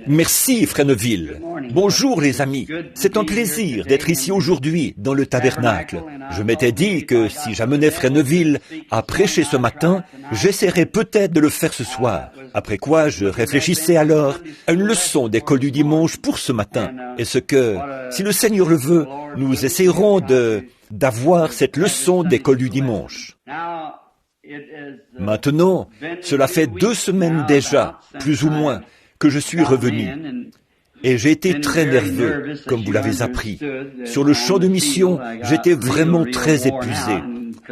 Merci, Fresneville. Bonjour, les amis. C'est un plaisir d'être ici aujourd'hui, dans le tabernacle. Je m'étais dit que si j'amenais Fresneville à prêcher ce matin, j'essaierais peut-être de le faire ce soir. Après quoi, je réfléchissais alors à une leçon d'école du dimanche pour ce matin. Et ce que, si le Seigneur le veut, nous essayerons d'avoir cette leçon d'école du dimanche. Maintenant, cela fait 2 semaines déjà, plus ou moins, que je suis revenu. Et j'ai été très nerveux, comme vous l'avez appris. Sur le champ de mission, j'étais vraiment très épuisé,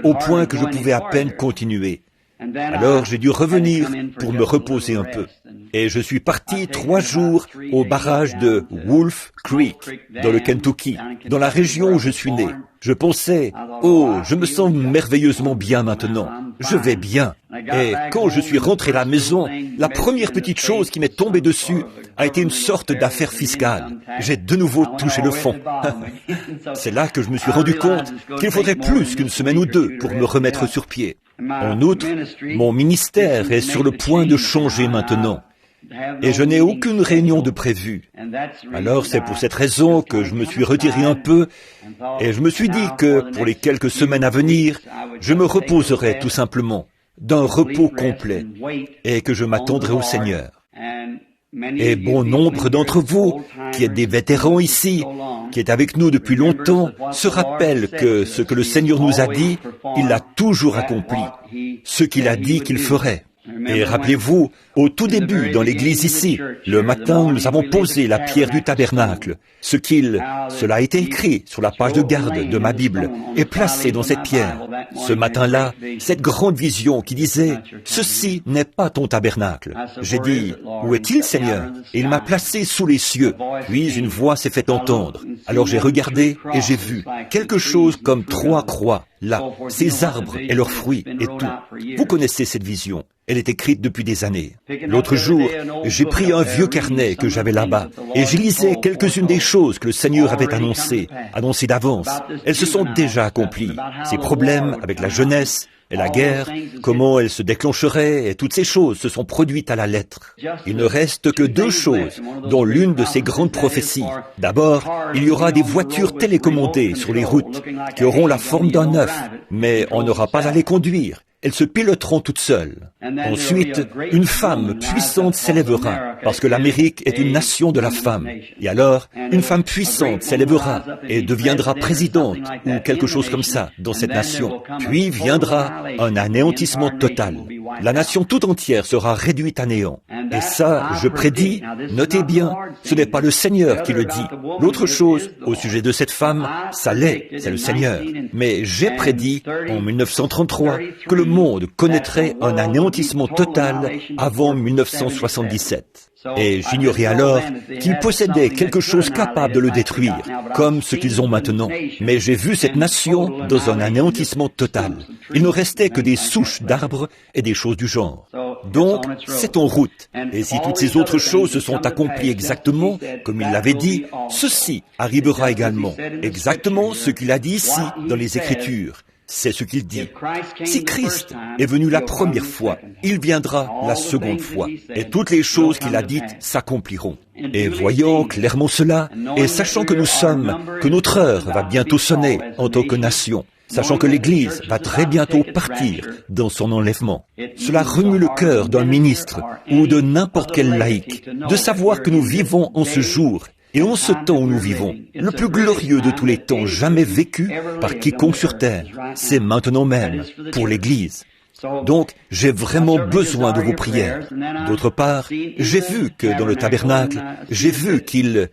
au point que je pouvais à peine continuer. Alors j'ai dû revenir pour me reposer un peu. Et je suis parti 3 jours au barrage de Wolf Creek, dans le Kentucky, dans la région où je suis né. Je pensais, oh, je me sens merveilleusement bien maintenant. Je vais bien. Et quand je suis rentré à la maison, la première petite chose qui m'est tombée dessus a été une sorte d'affaire fiscale. J'ai de nouveau touché le fond. C'est là que je me suis rendu compte qu'il faudrait plus qu'une semaine ou 2 pour me remettre sur pied. En outre, mon ministère est sur le point de changer maintenant. Et je n'ai aucune réunion de prévue. Alors c'est pour cette raison que je me suis retiré un peu et je me suis dit que pour les quelques semaines à venir, je me reposerai tout simplement d'un repos complet et que je m'attendrai au Seigneur. Et bon nombre d'entre vous, qui êtes des vétérans ici, qui êtes avec nous depuis longtemps, se rappellent que ce que le Seigneur nous a dit, il l'a toujours accompli, ce qu'il a dit qu'il ferait. Et rappelez-vous, au tout début, dans l'église ici, le matin, nous avons posé la pierre du tabernacle. Cela a été écrit sur la page de garde de ma Bible et placé dans cette pierre. Ce matin-là, cette grande vision qui disait « Ceci n'est pas ton tabernacle ». J'ai dit « Où est-il, Seigneur ?» Et il m'a placé sous les cieux. Puis une voix s'est fait entendre. Alors j'ai regardé et j'ai vu quelque chose comme 3 croix, là, ces arbres et leurs fruits et tout. Vous connaissez cette vision. Elle est écrite depuis des années. L'autre jour, j'ai pris un vieux carnet que j'avais là-bas et j'y lisais quelques-unes des choses que le Seigneur avait annoncées d'avance. Elles se sont déjà accomplies. Ces problèmes avec la jeunesse et la guerre, comment elle se déclencherait et toutes ces choses se sont produites à la lettre. Il ne reste que 2 choses, dont l'une de ces grandes prophéties. D'abord, il y aura des voitures télécommandées sur les routes qui auront la forme d'un œuf, mais on n'aura pas à les conduire. Elles se piloteront toutes seules. Ensuite, une femme puissante s'élèvera, parce que l'Amérique est une nation de la femme. Et alors, une femme puissante s'élèvera et deviendra présidente ou quelque chose comme ça dans cette nation. Puis viendra un anéantissement total. La nation tout entière sera réduite à néant. Et ça, je prédis, notez bien, ce n'est pas le Seigneur qui le dit. L'autre chose, au sujet de cette femme, ça l'est, c'est le Seigneur. Mais j'ai prédit, en 1933, que le monde connaîtrait un anéantissement total avant 1977. Et j'ignorais alors qu'ils possédaient quelque chose capable de le détruire, comme ce qu'ils ont maintenant. Mais j'ai vu cette nation dans un anéantissement total. Il ne restait que des souches d'arbres et des choses du genre. Donc, c'est en route. Et si toutes ces autres choses se sont accomplies exactement, comme il l'avait dit, ceci arrivera également. Exactement ce qu'il a dit ici dans les Écritures. C'est ce qu'il dit. Si Christ est venu la première fois, il viendra la seconde fois. Et toutes les choses qu'il a dites s'accompliront. Et voyant clairement cela, et sachant que que notre heure va bientôt sonner en tant que nation, sachant que l'Église va très bientôt partir dans son enlèvement, cela remue le cœur d'un ministre ou de n'importe quel laïc de savoir que nous vivons en ce jour et en ce temps où nous vivons, le plus glorieux de tous les temps jamais vécu par quiconque sur terre, c'est maintenant même pour l'Église. Donc, j'ai vraiment besoin de vos prières. D'autre part, j'ai vu que dans le tabernacle, j'ai vu qu'il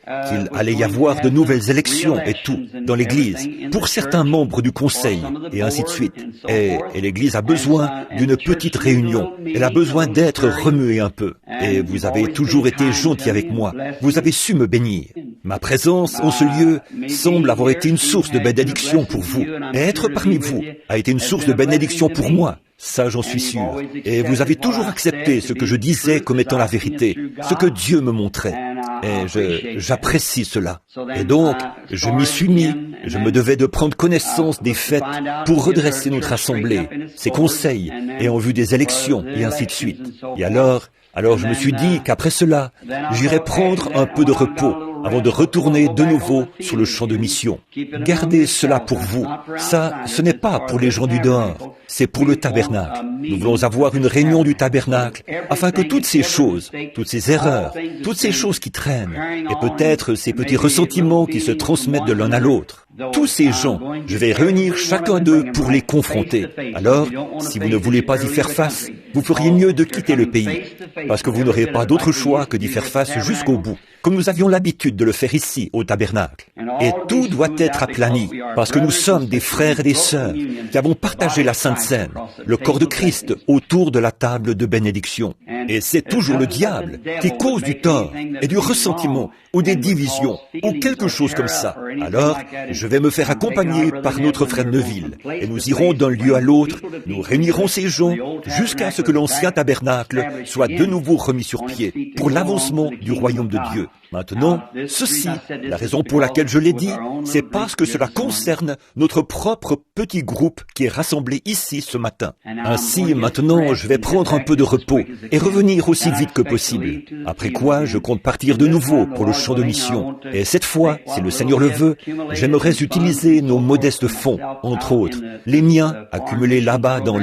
allait y avoir de nouvelles élections et tout, dans l'Église, pour certains membres du conseil, et ainsi de suite. Et l'Église a besoin d'une petite réunion. Elle a besoin d'être remuée un peu. Et vous avez toujours été gentil avec moi. Vous avez su me bénir. Ma présence en ce lieu semble avoir été une source de bénédiction pour vous. Et être parmi vous a été une source de bénédiction pour moi. Ça, j'en suis sûr. Et vous avez toujours accepté ce que je disais comme étant la vérité, ce que Dieu me montrait. Et j'apprécie cela. Et donc, je m'y suis mis. Je me devais de prendre connaissance des faits pour redresser notre assemblée, ses conseils, et en vue des élections, et ainsi de suite. Et alors, Alors je me suis dit qu'après cela, j'irais prendre un peu de repos avant de retourner de nouveau sur le champ de mission. Gardez cela pour vous. Ça, ce n'est pas pour les gens du dehors, c'est pour le tabernacle. Nous voulons avoir une réunion du tabernacle afin que toutes ces choses, toutes ces erreurs, toutes ces choses qui traînent, et peut-être ces petits ressentiments qui se transmettent de l'un à l'autre, tous ces gens, je vais réunir chacun d'eux pour les confronter. Alors, si vous ne voulez pas y faire face, vous feriez mieux de quitter le pays, parce que vous n'aurez pas d'autre choix que d'y faire face jusqu'au bout, comme nous avions l'habitude de le faire ici, au tabernacle. Et tout doit être aplani, parce que nous sommes des frères et des sœurs qui avons partagé la Sainte Seine, le corps de Christ, autour de la table de bénédiction. Et c'est toujours le diable qui cause du tort et du ressentiment ou des divisions ou quelque chose comme ça. Alors, je vais me faire accompagner par notre frère Neville et nous irons d'un lieu à l'autre, nous réunirons ces gens jusqu'à ce que l'ancien tabernacle soit de nouveau remis sur pied pour l'avancement du royaume de Dieu. Maintenant, ceci, la raison pour laquelle je l'ai dit, c'est parce que cela concerne notre propre petit groupe qui est rassemblé ici ce matin. Ainsi, maintenant, je vais prendre un peu de repos et revenir aussi vite que possible. Après quoi, je compte partir de nouveau pour le champ de mission. Et cette fois, si le Seigneur le veut, j'aimerais utiliser nos modestes fonds, entre autres, les miens accumulés là-bas dans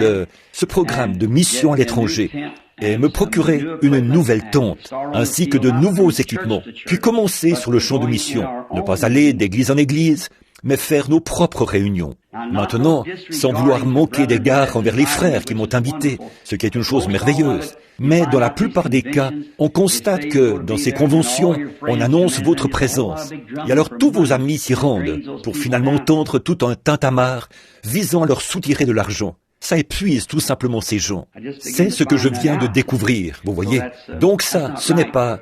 ce programme de mission à l'étranger, et me procurer une nouvelle tente, ainsi que de nouveaux équipements, puis commencer sur le champ de mission, ne pas aller d'église en église, mais faire nos propres réunions. Maintenant, sans vouloir manquer d'égard envers les frères qui m'ont invité, ce qui est une chose merveilleuse, mais dans la plupart des cas, on constate que dans ces conventions, on annonce votre présence, et alors tous vos amis s'y rendent, pour finalement entendre tout un tintamarre visant à leur soutirer de l'argent. Ça épuise tout simplement ces gens. C'est ce que je viens de découvrir, vous voyez. Donc ça, ce n'est pas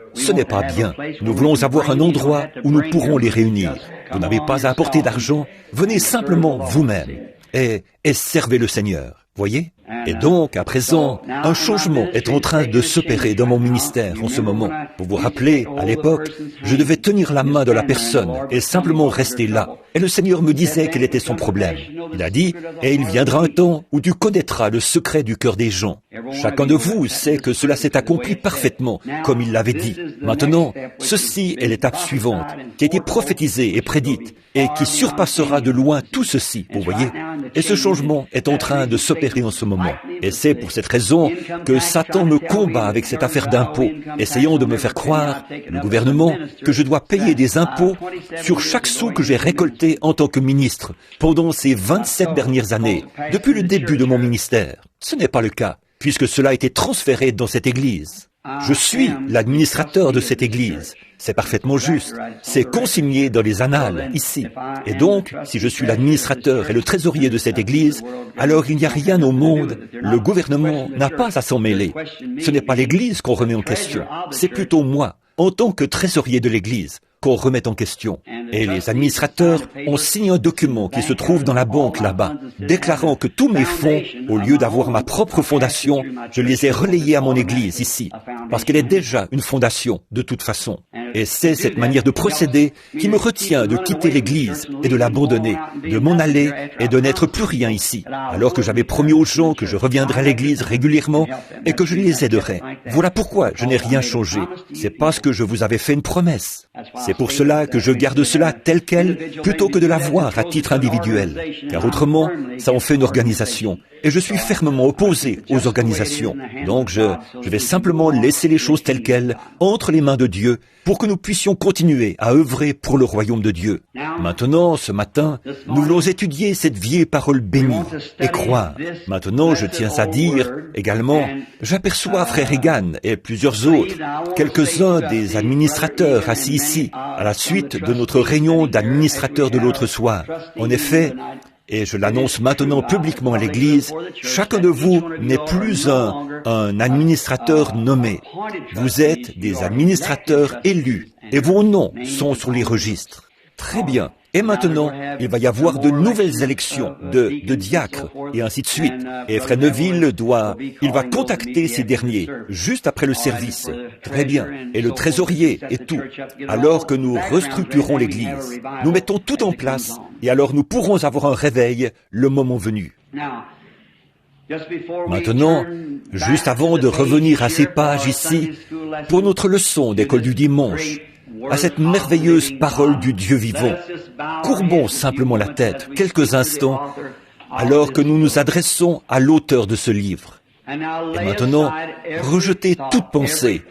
bien. Nous voulons avoir un endroit où nous pourrons les réunir. Vous n'avez pas à apporter d'argent, venez simplement vous-même et servez le Seigneur, voyez. Et donc, à présent, un changement est en train de s'opérer dans mon ministère en ce moment. Vous vous rappelez, à l'époque, je devais tenir la main de la personne et simplement rester là. Et le Seigneur me disait quel était son problème. Il a dit, et il viendra un temps où tu connaîtras le secret du cœur des gens. Chacun de vous sait que cela s'est accompli parfaitement, comme il l'avait dit. Maintenant, ceci est l'étape suivante, qui a été prophétisée et prédite, et qui surpassera de loin tout ceci, vous voyez. Et ce changement est en train de s'opérer en ce moment. Et c'est pour cette raison que Satan me combat avec cette affaire d'impôts, essayant de me faire croire, le gouvernement, que je dois payer des impôts sur chaque sou que j'ai récolté en tant que ministre pendant ces 27 dernières années, depuis le début de mon ministère. Ce n'est pas le cas, puisque cela a été transféré dans cette église. Je suis l'administrateur de cette église. C'est parfaitement juste. C'est consigné dans les annales, ici. Et donc, si je suis l'administrateur et le trésorier de cette église, alors il n'y a rien au monde. Le gouvernement n'a pas à s'en mêler. Ce n'est pas l'église qu'on remet en question. C'est plutôt moi, en tant que trésorier de l'église, qu'on remet en question. Et les administrateurs ont signé un document qui se trouve dans la banque là-bas, déclarant que tous mes fonds, au lieu d'avoir ma propre fondation, je les ai relayés à mon église ici, parce qu'elle est déjà une fondation, de toute façon. Et c'est cette manière de procéder qui me retient de quitter l'église et de l'abandonner, de m'en aller et de n'être plus rien ici, alors que j'avais promis aux gens que je reviendrais à l'église régulièrement et que je les aiderais. Voilà pourquoi je n'ai rien changé. C'est parce que je vous avais fait une promesse. C'est pour cela que je garde cela tel quel, plutôt que de l'avoir à titre individuel. Car autrement, ça en fait une organisation. Et je suis fermement opposé aux organisations. Donc je vais simplement laisser les choses telles quelles, entre les mains de Dieu, pour que nous puissions continuer à œuvrer pour le royaume de Dieu. Maintenant, ce matin, nous voulons étudier cette vieille parole bénie et croire. Maintenant, je tiens à dire également, j'aperçois Frère Egan et plusieurs autres, quelques-uns des administrateurs assis ici, à la suite de notre réunion d'administrateurs de l'autre soir. En effet, et je l'annonce maintenant publiquement à l'Église, chacun de vous n'est plus un administrateur nommé. Vous êtes des administrateurs élus et vos noms sont sur les registres. Très bien. Et maintenant, il va y avoir de nouvelles élections de diacres et ainsi de suite. Et Frère Neville il va contacter ces derniers juste après le service. Très bien. Et le trésorier et tout. Alors que nous restructurons l'église. Nous mettons tout en place et alors nous pourrons avoir un réveil le moment venu. Maintenant, juste avant de revenir à ces pages ici, pour notre leçon d'école du dimanche, à cette merveilleuse parole du Dieu vivant, courbons simplement la tête quelques instants alors que nous nous adressons à l'auteur de ce livre. Et maintenant, rejetez toute pensée,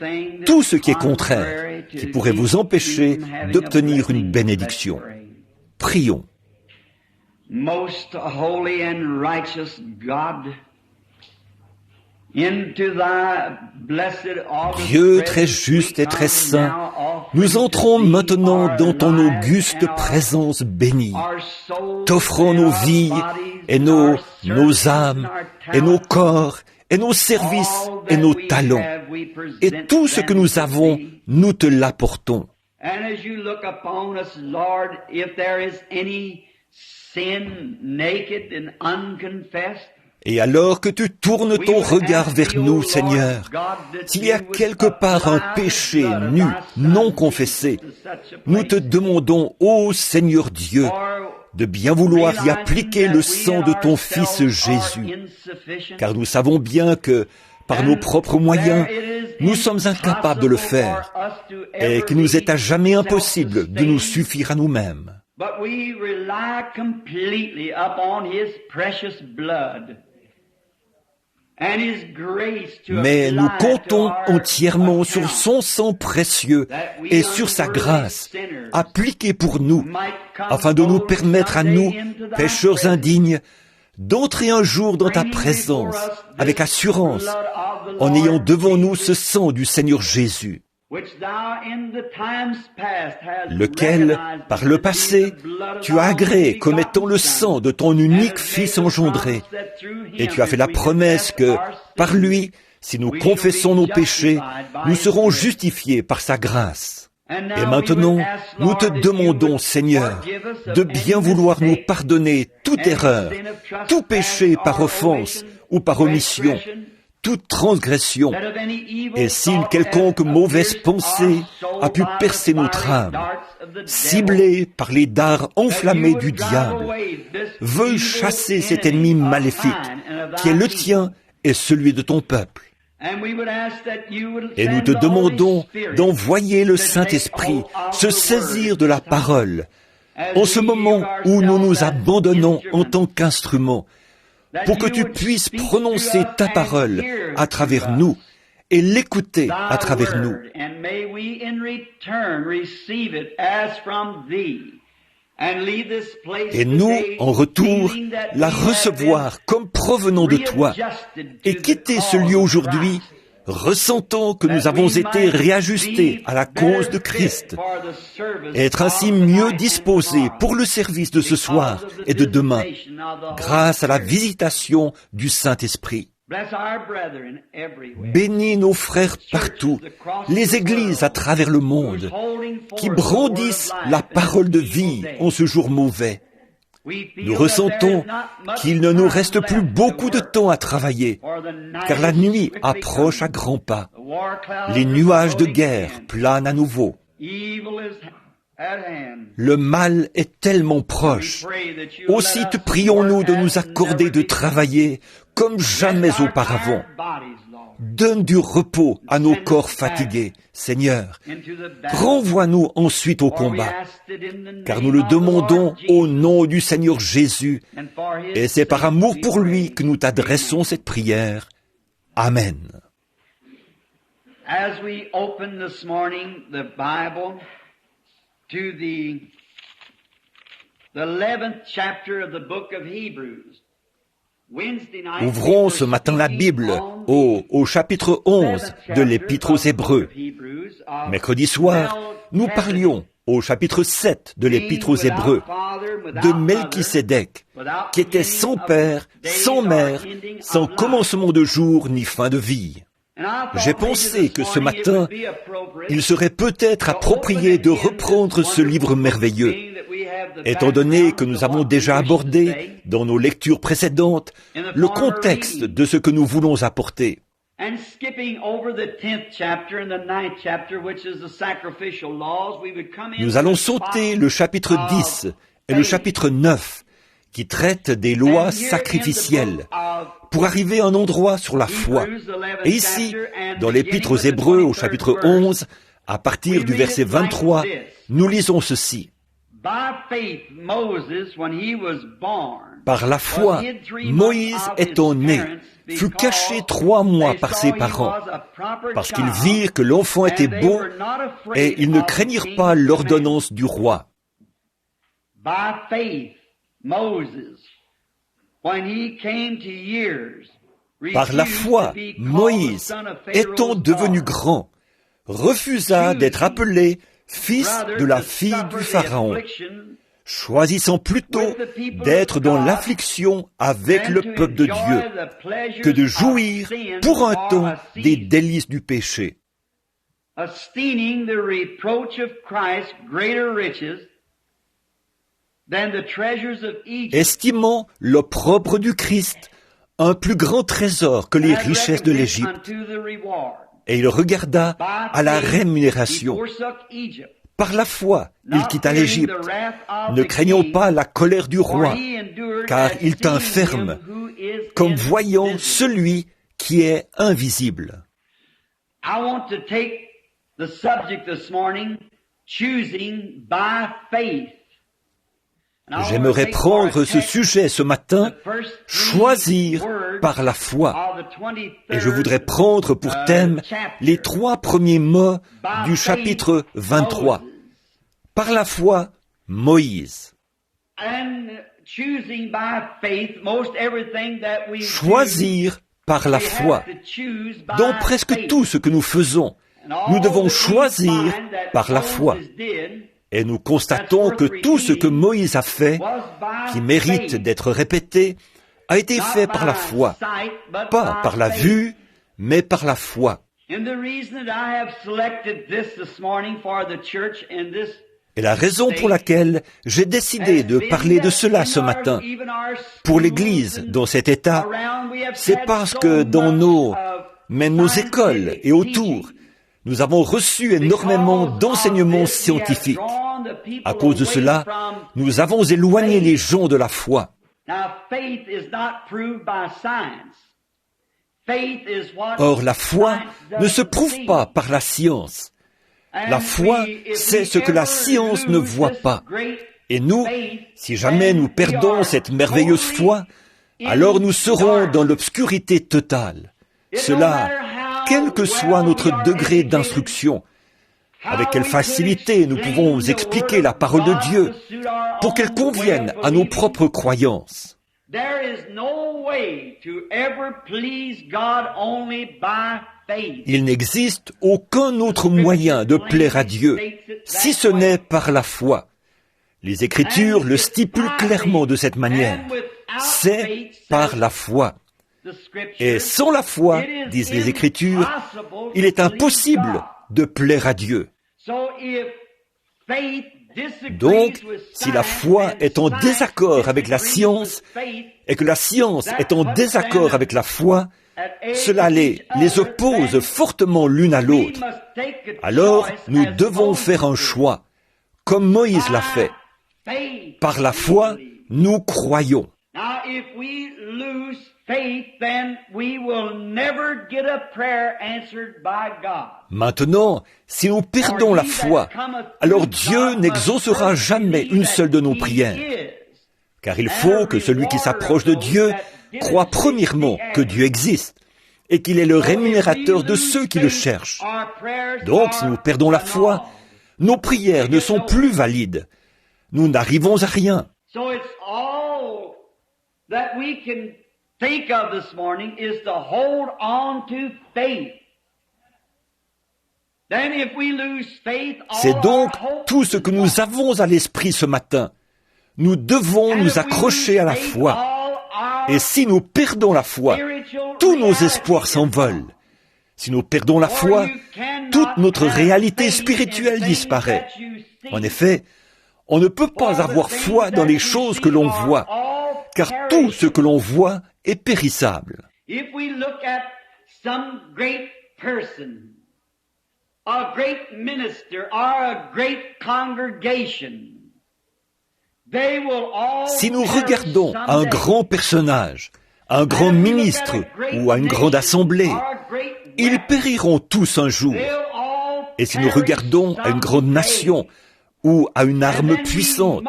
tout ce qui est contraire, qui pourrait vous empêcher d'obtenir une bénédiction. Prions. Most holy and righteous God, into thy blessed Dieu très juste et très saint, nous entrons maintenant dans ton auguste présence bénie. T'offrons nos vies et nos âmes et nos corps et nos services et nos talents. Et tout ce que nous avons, nous te l'apportons. And as you look upon us, Lord, if there is any sin naked and unconfessed, Et alors que tu tournes ton regard vers nous, Seigneur, s'il y a quelque part un péché nu, non confessé, nous te demandons, ô Seigneur Dieu, de bien vouloir y appliquer le sang de ton Fils Jésus, car nous savons bien que, par nos propres moyens, nous sommes incapables de le faire, et qu'il nous est à jamais impossible de nous suffire à nous-mêmes. but we rely completely upon His precious blood. Mais nous comptons entièrement sur son sang précieux et sur sa grâce, appliquée pour nous, afin de nous permettre à nous, pécheurs indignes, d'entrer un jour dans ta présence, avec assurance, en ayant devant nous ce sang du Seigneur Jésus, lequel, par le passé, tu as agréé comme étant le sang de ton unique Fils engendré, et tu as fait la promesse que, par lui, si nous confessons nos péchés, nous serons justifiés par sa grâce. Et maintenant, nous te demandons, Seigneur, de bien vouloir nous pardonner toute erreur, tout péché par offense ou par omission, toute transgression, et si une quelconque mauvaise pensée a pu percer notre âme, ciblée par les dards enflammés du diable, veuille chasser cet ennemi maléfique, qui est le tien et celui de ton peuple. Et nous te demandons d'envoyer le Saint-Esprit se saisir de la parole, en ce moment où nous nous abandonnons en tant qu'instruments, pour que tu puisses prononcer ta parole à travers nous et l'écouter à travers nous. Et nous, en retour, la recevoir comme provenant de toi et quitter ce lieu aujourd'hui, ressentant que nous avons été réajustés à la cause de Christ, et être ainsi mieux disposés pour le service de ce soir et de demain, grâce à la visitation du Saint-Esprit. Bénis nos frères partout, les églises à travers le monde, qui brandissent la parole de vie en ce jour mauvais. Nous ressentons qu'il ne nous reste plus beaucoup de temps à travailler, car la nuit approche à grands pas. Les nuages de guerre planent à nouveau. Le mal est tellement proche. Aussi te prions-nous de nous accorder de travailler comme jamais auparavant. Donne du repos à nos corps fatigués, Seigneur. Renvoie-nous ensuite au combat, car nous le demandons au nom du Seigneur Jésus, et c'est par amour pour lui que nous t'adressons cette prière. Amen. As we open this morning the Bible to the 11th chapter of the book of Hebrews. Ouvrons ce matin la Bible au chapitre 11 de l'Épître aux Hébreux. Mercredi soir, nous parlions au chapitre 7 de l'Épître aux Hébreux de Melchisédek, qui était sans père, sans mère, sans commencement de jour ni fin de vie. J'ai pensé que ce matin, il serait peut-être approprié de reprendre ce livre merveilleux, étant donné que nous avons déjà abordé, dans nos lectures précédentes, le contexte de ce que nous voulons apporter. Nous allons sauter le chapitre 10 et le chapitre 9, qui traite des lois sacrificielles pour arriver à un endroit sur la foi. Et ici, dans l'Épître aux Hébreux au chapitre 11, à partir du verset 23, nous lisons ceci. Par la foi, Moïse étant né, fut caché 3 mois par ses parents, parce qu'ils virent que l'enfant était beau, et ils ne craignirent pas l'ordonnance du roi. Par la foi, Moïse, étant devenu grand, refusa d'être appelé fils de la fille du Pharaon, choisissant plutôt d'être dans l'affliction avec le peuple de Dieu que de jouir pour un temps des délices du péché. Estimant l'opprobre du Christ un plus grand trésor que les richesses de l'Égypte, et il regarda à la rémunération. Par la foi, il quitta l'Égypte, ne craignant pas la colère du roi, car il tint ferme, comme voyant celui qui est invisible. J'aimerais prendre ce sujet ce matin, choisir par la foi. Et je voudrais prendre pour thème les 3 premiers mots du chapitre 23. Par la foi, Moïse. Choisir par la foi. Dans presque tout ce que nous faisons, nous devons choisir par la foi. Et nous constatons que tout ce que Moïse a fait, qui mérite d'être répété, a été fait par la foi. Pas par la vue, mais par la foi. Et la raison pour laquelle j'ai décidé de parler de cela ce matin, pour l'Église dans cet état, c'est parce que dans nos écoles et autour, nous avons reçu énormément d'enseignements scientifiques. À cause de cela, nous avons éloigné les gens de la foi. Or, la foi ne se prouve pas par la science. La foi, c'est ce que la science ne voit pas. Et nous, si jamais nous perdons cette merveilleuse foi, alors nous serons dans l'obscurité totale. Cela, quel que soit notre degré d'instruction, avec quelle facilité nous pouvons expliquer la parole de Dieu pour qu'elle convienne à nos propres croyances. Il n'existe aucun autre moyen de plaire à Dieu, si ce n'est par la foi. Les Écritures le stipulent clairement de cette manière. C'est par la foi. Et sans la foi, disent les Écritures, il est impossible de plaire à Dieu. Donc, si la foi est en désaccord avec la science, et que la science est en désaccord avec la foi, cela les oppose fortement l'une à l'autre. Alors, nous devons faire un choix, comme Moïse l'a fait. Par la foi, nous croyons. Maintenant, si nous perdons la foi, alors Dieu n'exaucera jamais une seule de nos prières. Car il faut que celui qui s'approche de Dieu croit premièrement que Dieu existe et qu'il est le rémunérateur de ceux qui le cherchent. Donc, si nous perdons la foi, nos prières ne sont plus valides. Nous n'arrivons à rien. Think of this morning is to hold on to faith. Then if we lose faith, c'est donc tout ce que nous avons à l'esprit ce matin. Nous devons nous accrocher à la foi. Et si nous perdons la foi, tous nos espoirs s'envolent. Si nous perdons la foi, toute notre réalité spirituelle disparaît. En effet, on ne peut pas avoir foi dans les choses que l'on voit, car tout ce que l'on voit est périssable. If we look at some great person, a great minister, or a great congregation, Si nous regardons à un grand personnage, à un grand ministre ou à une grande assemblée, ils périront tous un jour. Et si nous regardons à une grande nation ou à une arme puissante,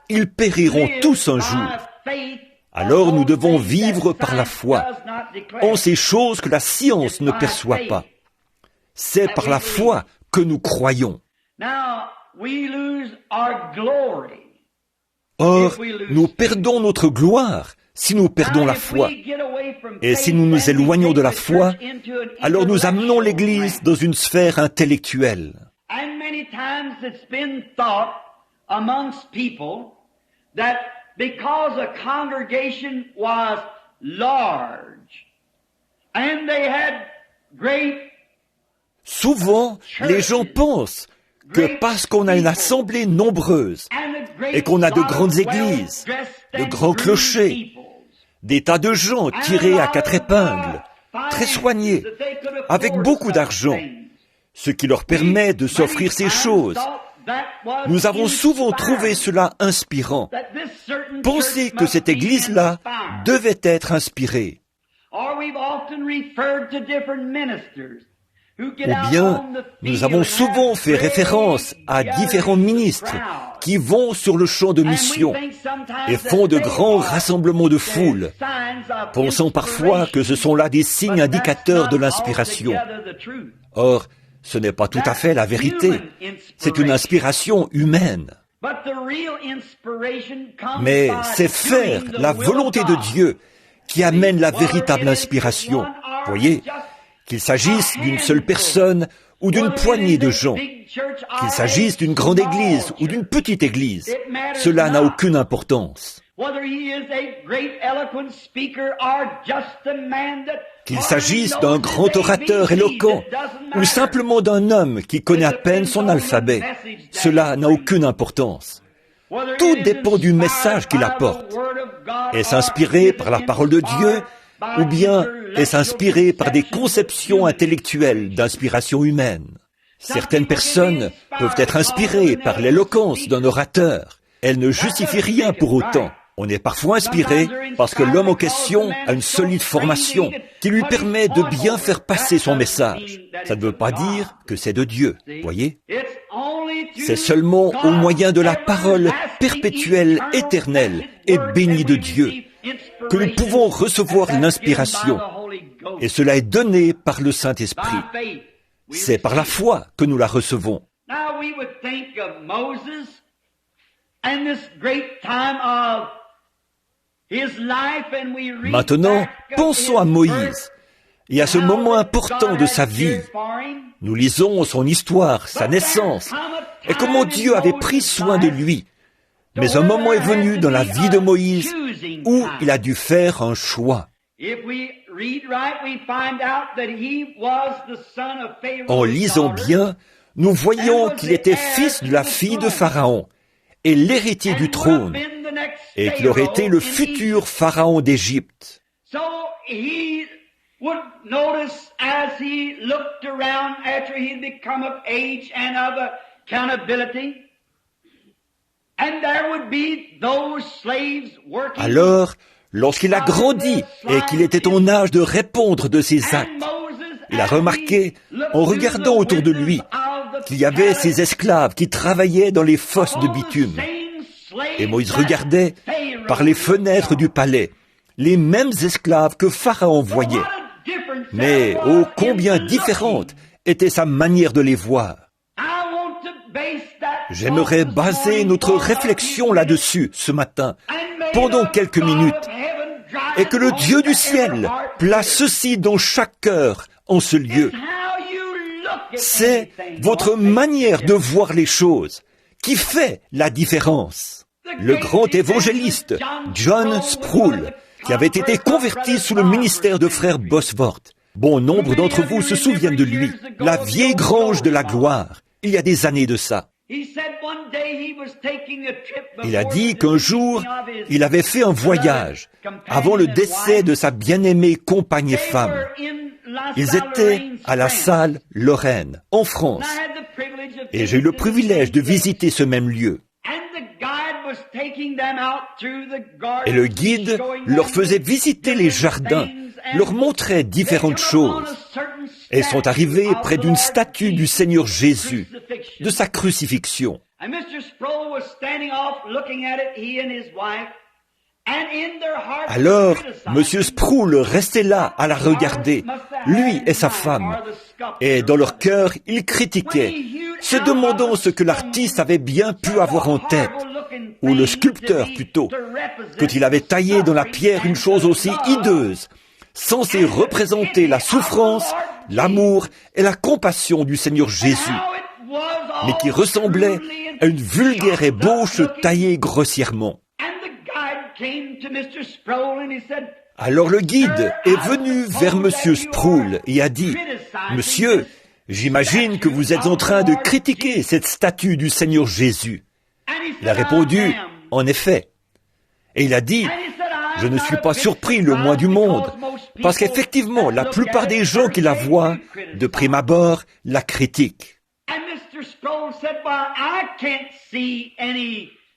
ils périront tous un jour. Alors nous devons vivre par la foi, en ces choses que la science ne perçoit pas. C'est par la foi que nous croyons. Or, nous perdons notre gloire si nous perdons la foi. Et si nous nous éloignons de la foi, alors nous amenons l'Église dans une sphère intellectuelle. Because a congregation was large and they had great Souvent, les gens pensent que parce qu'on a une assemblée nombreuse et qu'on a de grandes églises, de grands clochers, des tas de gens tirés à quatre épingles, très soignés, avec beaucoup d'argent, ce qui leur permet de s'offrir ces choses. Nous avons souvent trouvé cela inspirant. Pensez que cette église-là devait être inspirée. Ou bien, nous avons souvent fait référence à différents ministres qui vont sur le champ de mission et font de grands rassemblements de foule, pensant parfois que ce sont là des signes indicateurs de l'inspiration. Or, ce n'est pas tout à fait la vérité. C'est une inspiration humaine. Mais c'est faire la volonté de Dieu qui amène la véritable inspiration. Voyez, qu'il s'agisse d'une seule personne ou d'une poignée de gens, qu'il s'agisse d'une grande église ou d'une petite église, cela n'a aucune importance. Qu'il s'agisse d'un grand orateur éloquent ou simplement d'un homme qui connaît à peine son alphabet, cela n'a aucune importance. Tout dépend du message qu'il apporte. Est-ce inspiré par la parole de Dieu ou bien est-ce inspiré par des conceptions intellectuelles d'inspiration humaine? Certaines personnes peuvent être inspirées par l'éloquence d'un orateur. Elles ne justifient rien pour autant. On est parfois inspiré parce que l'homme en question a une solide formation qui lui permet de bien faire passer son message. Ça ne veut pas dire que c'est de Dieu, voyez? C'est seulement au moyen de la parole perpétuelle, éternelle et bénie de Dieu que nous pouvons recevoir l'inspiration. Et cela est donné par le Saint-Esprit. C'est par la foi que nous la recevons. Maintenant, pensons à Moïse et à ce moment important de sa vie. Nous lisons son histoire, sa naissance, et comment Dieu avait pris soin de lui. Mais un moment est venu dans la vie de Moïse où il a dû faire un choix. En lisant bien, nous voyons qu'il était fils de la fille de Pharaon et l'héritier du trône, et qu'il aurait été le futur Pharaon d'Égypte. Alors, lorsqu'il a grandi et qu'il était en âge de répondre de ses actes, il a remarqué, en regardant autour de lui, qu'il y avait ces esclaves qui travaillaient dans les fosses de bitume. Et Moïse regardait, par les fenêtres du palais, les mêmes esclaves que Pharaon voyait. Mais ô combien différente était sa manière de les voir. J'aimerais baser notre réflexion là-dessus ce matin, pendant quelques minutes, et que le Dieu du ciel place ceci dans chaque cœur en ce lieu. C'est votre manière de voir les choses qui fait la différence. Le grand évangéliste John Sproul, qui avait été converti sous le ministère de frère Bosworth. Bon nombre d'entre vous se souviennent de lui, la vieille grange de la gloire, il y a des années de ça. Il a dit qu'un jour, il avait fait un voyage avant le décès de sa bien-aimée compagne et femme. Ils étaient à la salle Lorraine, en France, et j'ai eu le privilège de visiter ce même lieu. Et le guide leur faisait visiter les jardins, leur montrait différentes choses. Et ils sont arrivés près d'une statue du Seigneur Jésus, de sa crucifixion. Alors, M. Sproul restait là à la regarder, lui et sa femme, et dans leur cœur, ils critiquaient, se demandant ce que l'artiste avait bien pu avoir en tête, ou le sculpteur plutôt, quand il avait taillé dans la pierre une chose aussi hideuse, censée représenter la souffrance, l'amour et la compassion du Seigneur Jésus, mais qui ressemblait à une vulgaire ébauche taillée grossièrement. Alors le guide est venu vers M. Sproul et a dit, « Monsieur, j'imagine que vous êtes en train de critiquer cette statue du Seigneur Jésus. » Il a répondu, « En effet. » Et il a dit, « Je ne suis pas surpris le moins du monde, parce qu'effectivement, la plupart des gens qui la voient, de prime abord, la critiquent. »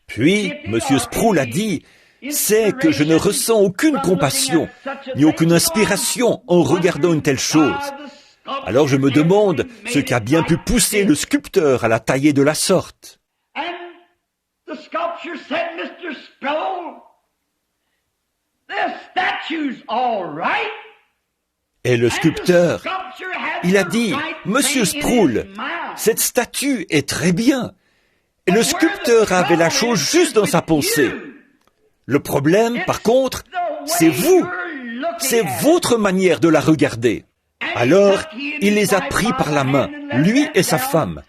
Puis, M. Sproul a dit, « C'est que je ne ressens aucune compassion, ni aucune inspiration en regardant une telle chose. Alors je me demande ce qui a bien pu pousser le sculpteur à la tailler de la sorte. » Et le sculpteur, il a dit, « Monsieur Sproul, cette statue est très bien. » Et le sculpteur avait la chose juste dans sa pensée. Le problème, par contre, c'est vous. C'est votre manière de la regarder. Alors, il les a pris par la main, lui et sa femme,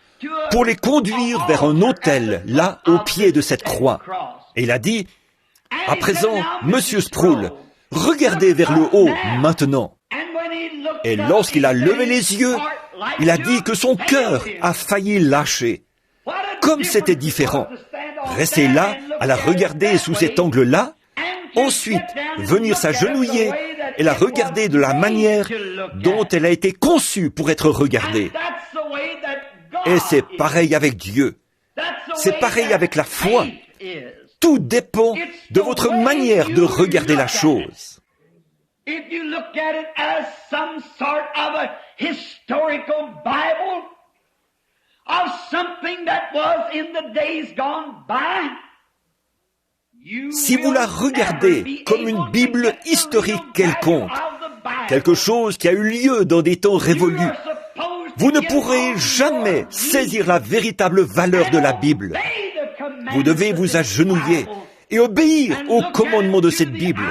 pour les conduire vers un autel, là, au pied de cette croix. Et il a dit, « À présent, Monsieur Sproul, regardez vers le haut maintenant. » Et lorsqu'il a levé les yeux, il a dit que son cœur a failli lâcher. Comme c'était différent. Rester là, à la regarder sous cet angle-là, ensuite venir s'agenouiller et la regarder de la manière dont elle a été conçue pour être regardée. Et c'est pareil avec Dieu. C'est pareil avec la foi. Tout dépend de votre manière de regarder la chose. Si vous la regardez comme une Bible historique quelconque, quelque chose qui a eu lieu dans des temps révolus, vous ne pourrez jamais saisir la véritable valeur de la Bible. Vous devez vous agenouiller et obéir au commandement de cette Bible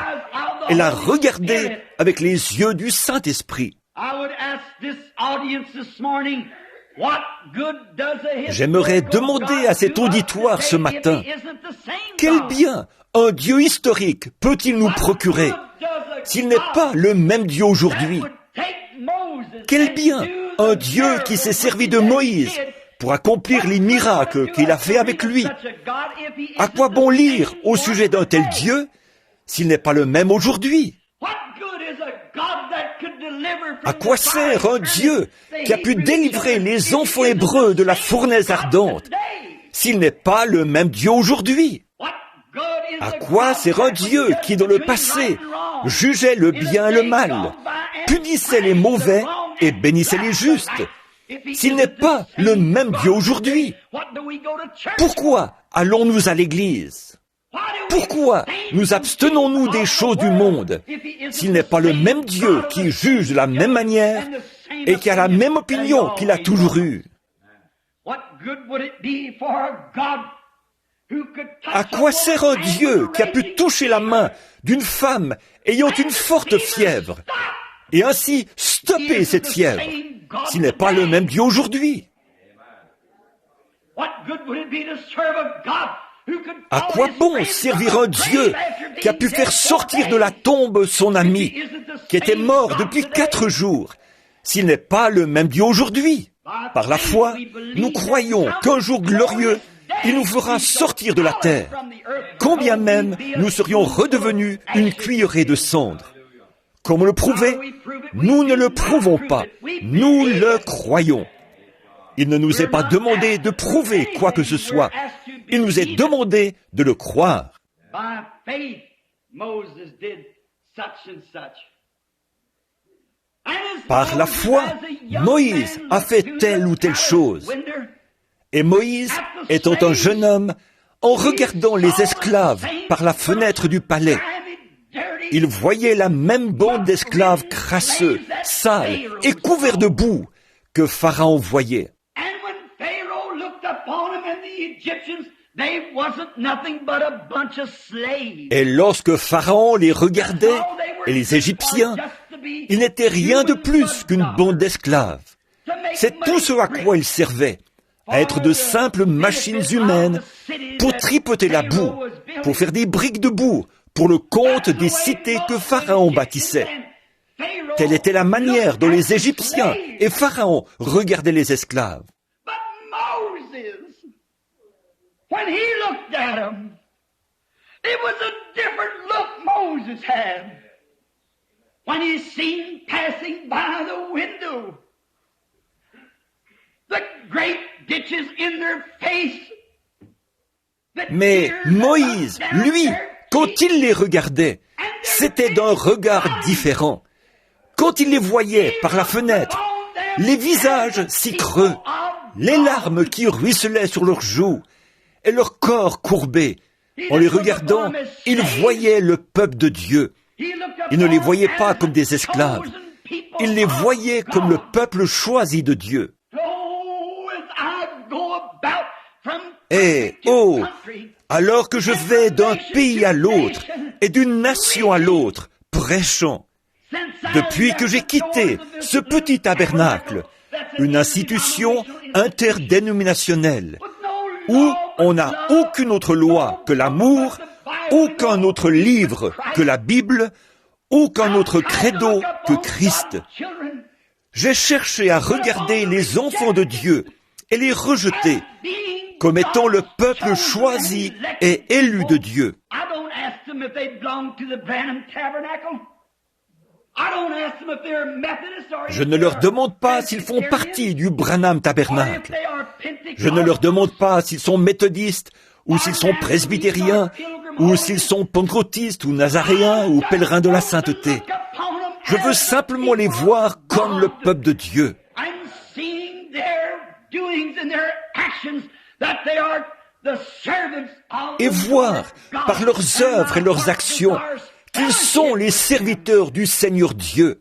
et la regarder avec les yeux du Saint-Esprit. J'aimerais demander à cet auditoire ce matin, quel bien un Dieu historique peut-il nous procurer s'il n'est pas le même Dieu aujourd'hui? Quel bien un Dieu qui s'est servi de Moïse pour accomplir les miracles qu'il a fait avec lui? À quoi bon lire au sujet d'un tel Dieu s'il n'est pas le même aujourd'hui? À quoi sert un Dieu qui a pu délivrer les enfants hébreux de la fournaise ardente s'il n'est pas le même Dieu aujourd'hui? À quoi sert un Dieu qui, dans le passé, jugeait le bien et le mal, punissait les mauvais et bénissait les justes, s'il n'est pas le même Dieu aujourd'hui? Pourquoi allons-nous à l'église? Pourquoi nous abstenons-nous des choses du monde s'il n'est pas le même Dieu qui juge de la même manière et qui a la même opinion qu'il a toujours eue? À quoi sert un Dieu qui a pu toucher la main d'une femme ayant une forte fièvre et ainsi stopper cette fièvre s'il n'est pas le même Dieu aujourd'hui? À quoi bon servir un Dieu qui a pu faire sortir de la tombe son ami, qui était mort depuis 4 jours, s'il n'est pas le même Dieu aujourd'hui? Par la foi, nous croyons qu'un jour glorieux, il nous fera sortir de la terre, combien même nous serions redevenus une cuillerée de cendre. Comment le prouver? Nous ne le prouvons pas, nous le croyons. Il ne nous est pas demandé de prouver quoi que ce soit, il nous est demandé de le croire. By faith, Moses did such and such. Par la foi, Moïse a fait telle ou telle chose. Et Moïse, étant un jeune homme, en regardant les esclaves par la fenêtre du palais, il voyait la même bande d'esclaves crasseux, sales et couverts de boue que Pharaon voyait. Et lorsque Pharaon les regardait, et les Égyptiens, ils n'étaient rien de plus qu'une bande d'esclaves. C'est tout ce à quoi ils servaient, à être de simples machines humaines pour tripoter la boue, pour faire des briques de boue, pour le compte des cités que Pharaon bâtissait. Telle était la manière dont les Égyptiens et Pharaon regardaient les esclaves. When he looked at them, it was a different look Moses had. When he seen passing by the window, the great ditches in their face. Mais Moïse, lui, quand il les regardait, c'était d'un regard différent. Quand il les voyait par la fenêtre, les visages si creux, les larmes qui ruisselaient sur leurs joues, et leur corps courbé. En les regardant, il voyait le peuple de Dieu. Il ne les voyait pas comme des esclaves. Il les voyait comme le peuple choisi de Dieu. Et, alors que je vais d'un pays à l'autre et d'une nation à l'autre, prêchant, depuis que j'ai quitté ce petit tabernacle, une institution interdénominationnelle, où on n'a aucune autre loi que l'amour, aucun autre livre que la Bible, aucun autre credo que Christ. J'ai cherché à regarder les enfants de Dieu et les rejeter comme étant le peuple choisi et élu de Dieu. Je ne leur demande pas s'ils font partie du Branham Tabernacle. Je ne leur demande pas s'ils sont méthodistes, ou s'ils sont presbytériens, ou s'ils sont pentecôtistes, ou nazaréens, ou pèlerins de la sainteté. Je veux simplement les voir comme le peuple de Dieu. Et voir, par leurs œuvres et leurs actions, qu'ils sont les serviteurs du Seigneur Dieu.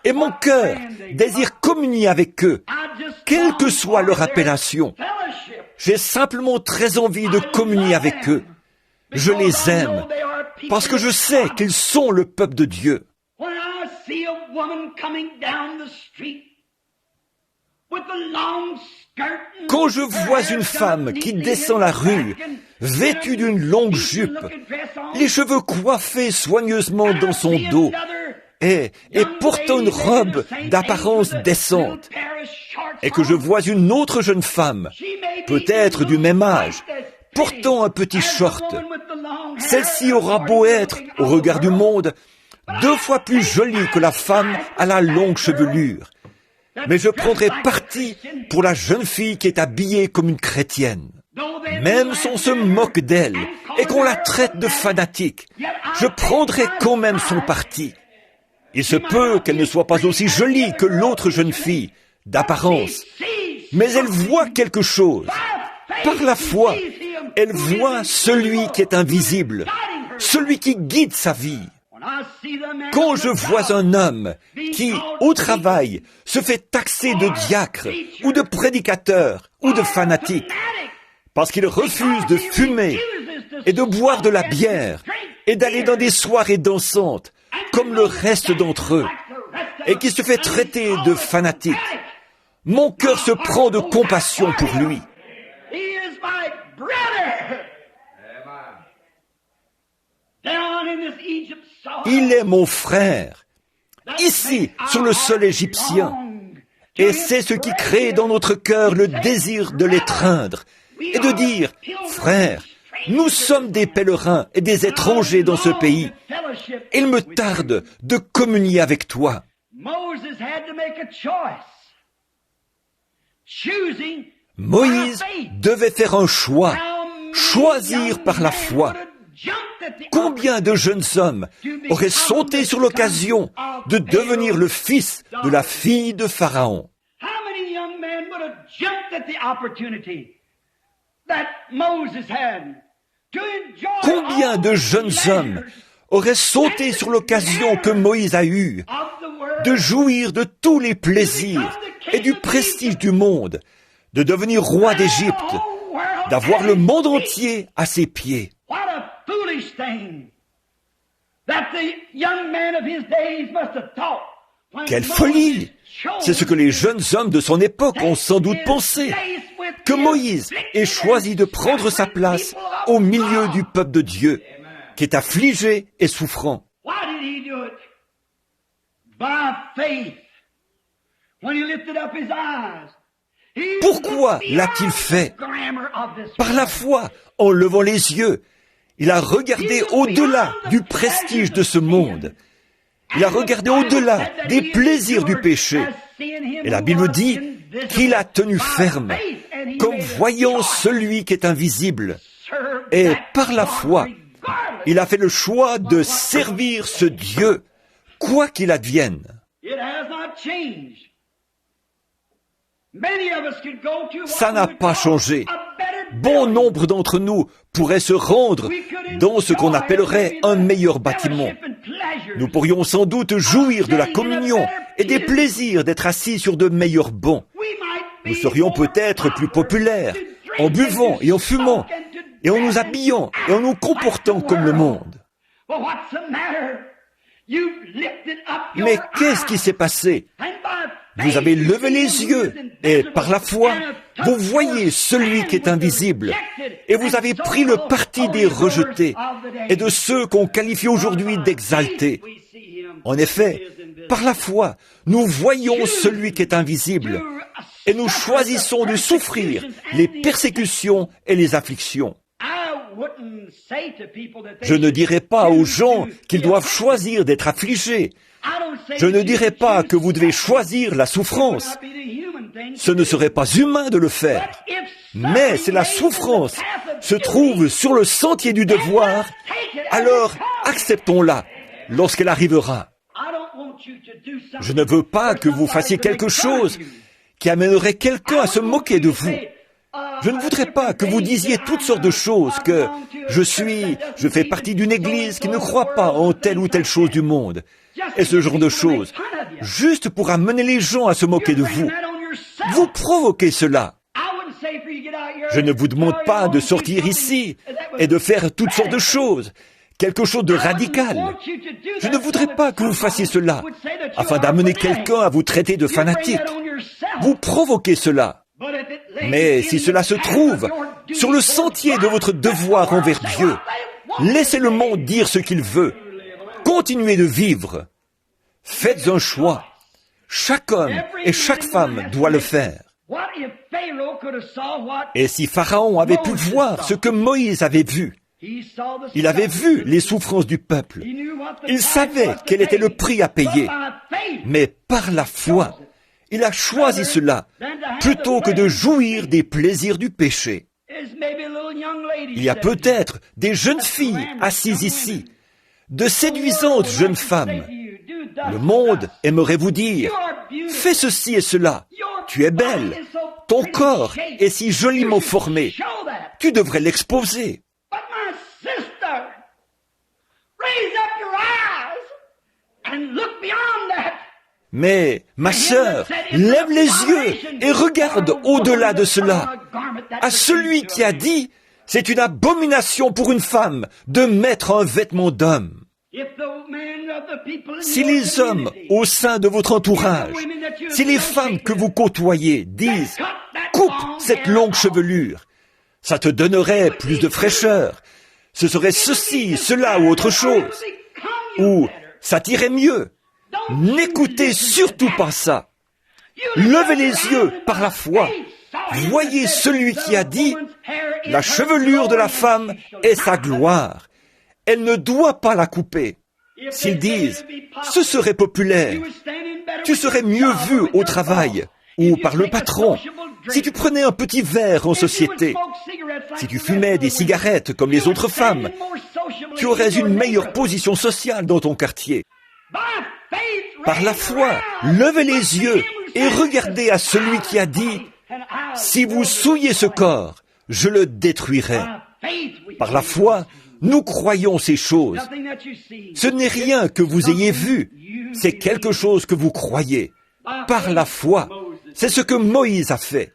Et mon cœur désire communier avec eux, quelle que soit leur appellation. J'ai simplement très envie de communier avec eux. Je les aime, parce que je sais qu'ils sont le peuple de Dieu. Quand je vois une femme qui descend la rue, vêtue d'une longue jupe, les cheveux coiffés soigneusement dans son dos, et portant une robe d'apparence décente, et que je vois une autre jeune femme, peut-être du même âge, portant un petit short, celle-ci aura beau être, au regard du monde, 2 fois plus jolie que la femme à la longue chevelure. Mais je prendrai parti pour la jeune fille qui est habillée comme une chrétienne. Même si on se moque d'elle et qu'on la traite de fanatique, je prendrai quand même son parti. Il se peut qu'elle ne soit pas aussi jolie que l'autre jeune fille, d'apparence, mais elle voit quelque chose. Par la foi, elle voit celui qui est invisible, celui qui guide sa vie. Quand je vois un homme qui, au travail, se fait taxer de diacre, ou de prédicateur, ou de fanatique, parce qu'il refuse de fumer, et de boire de la bière, et d'aller dans des soirées dansantes, comme le reste d'entre eux, et qui se fait traiter de fanatique, mon cœur se prend de compassion pour lui. Il est mon frère, ici, sur le sol égyptien, et c'est ce qui crée dans notre cœur le désir de l'étreindre, et de dire, frère, nous sommes des pèlerins et des étrangers dans ce pays. Il me tarde de communier avec toi. Moïse devait faire un choix. choisir par la foi. Combien de jeunes hommes auraient sauté sur l'occasion de devenir le fils de la fille de Pharaon? Combien de jeunes hommes auraient sauté sur l'occasion que Moïse a eue de jouir de tous les plaisirs et du prestige du monde, de devenir roi d'Égypte, d'avoir le monde entier à ses pieds? Quelle folie! C'est ce que les jeunes hommes de son époque ont sans doute pensé, que Moïse ait choisi de prendre sa place au milieu du peuple de Dieu, qui est affligé et souffrant. Pourquoi l'a-t-il fait? Par la foi, en levant les yeux, il a regardé au-delà du prestige de ce monde. Il a regardé au-delà des plaisirs du péché. Et la Bible dit qu'il a tenu ferme, comme voyant celui qui est invisible. Et par la foi, il a fait le choix de servir ce Dieu, quoi qu'il advienne. Ça n'a pas changé. Bon nombre d'entre nous pourraient se rendre dans ce qu'on appellerait un meilleur bâtiment. Nous pourrions sans doute jouir de la communion et des plaisirs d'être assis sur de meilleurs bancs. Nous serions peut-être plus populaires en buvant et en fumant, et en nous habillant et en nous comportant comme le monde. Mais qu'est-ce qui s'est passé? Vous avez levé les yeux et par la foi, vous voyez celui qui est invisible et vous avez pris le parti des rejetés et de ceux qu'on qualifie aujourd'hui d'exaltés. En effet, par la foi, nous voyons celui qui est invisible et nous choisissons de souffrir les persécutions et les afflictions. Je ne dirai pas aux gens qu'ils doivent choisir d'être affligés. Je ne dirai pas que vous devez choisir la souffrance. Ce ne serait pas humain de le faire. Mais si la souffrance se trouve sur le sentier du devoir, alors acceptons-la lorsqu'elle arrivera. Je ne veux pas que vous fassiez quelque chose qui amènerait quelqu'un à se moquer de vous. Je ne voudrais pas que vous disiez toutes sortes de choses, que je fais partie d'une église qui ne croit pas en telle ou telle chose du monde, et ce genre de choses, juste pour amener les gens à se moquer de vous. Vous provoquez cela. Je ne vous demande pas de sortir ici et de faire toutes sortes de choses, quelque chose de radical. Je ne voudrais pas que vous fassiez cela, afin d'amener quelqu'un à vous traiter de fanatique. Vous provoquez cela. Mais si cela se trouve sur le sentier de votre devoir envers Dieu, laissez le monde dire ce qu'il veut. Continuez de vivre. Faites un choix. Chaque homme et chaque femme doit le faire. Et si Pharaon avait pu voir ce que Moïse avait vu, il avait vu les souffrances du peuple. Il savait quel était le prix à payer. Mais par la foi, il a choisi cela plutôt que de jouir des plaisirs du péché. Il y a peut-être des jeunes filles assises ici, de séduisantes jeunes femmes. Le monde aimerait vous dire, fais ceci et cela, tu es belle, ton corps est si joliment formé, tu devrais l'exposer. Mais, ma sœur, lève les yeux et regarde au-delà de cela, à celui qui a dit, c'est une abomination pour une femme de mettre un vêtement d'homme. Si les hommes au sein de votre entourage, si les femmes que vous côtoyez disent « coupe cette longue chevelure », ça te donnerait plus de fraîcheur, ce serait ceci, cela ou autre chose, ou ça t'irait mieux. N'écoutez surtout pas ça. Levez les yeux par la foi. Voyez celui qui a dit « La chevelure de la femme est sa gloire. Elle ne doit pas la couper. » S'ils disent « Ce serait populaire. Tu serais mieux vu au travail ou par le patron si tu prenais un petit verre en société. Si tu fumais des cigarettes comme les autres femmes, tu aurais une meilleure position sociale dans ton quartier. Par la foi, levez les yeux et regardez à celui qui a dit « Si vous souillez ce corps, je le détruirai. » Par la foi, nous croyons ces choses. Ce n'est rien que vous ayez vu, c'est quelque chose que vous croyez. Par la foi, c'est ce que Moïse a fait.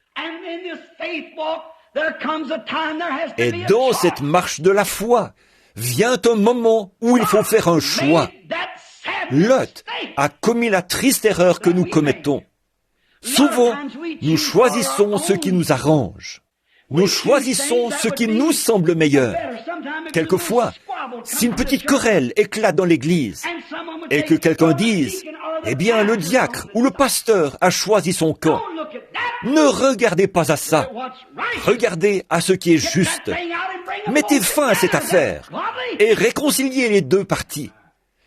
Et dans cette marche de la foi, vient un moment où il faut faire un choix. Lot a commis la triste erreur que nous commettons. Souvent, nous choisissons ce qui nous arrange. Nous choisissons ce qui nous semble meilleur. Quelquefois, si une petite querelle éclate dans l'église et que quelqu'un dise « Eh bien, le diacre ou le pasteur a choisi son camp », ne regardez pas à ça. Regardez à ce qui est juste. Mettez fin à cette affaire et réconciliez les deux parties.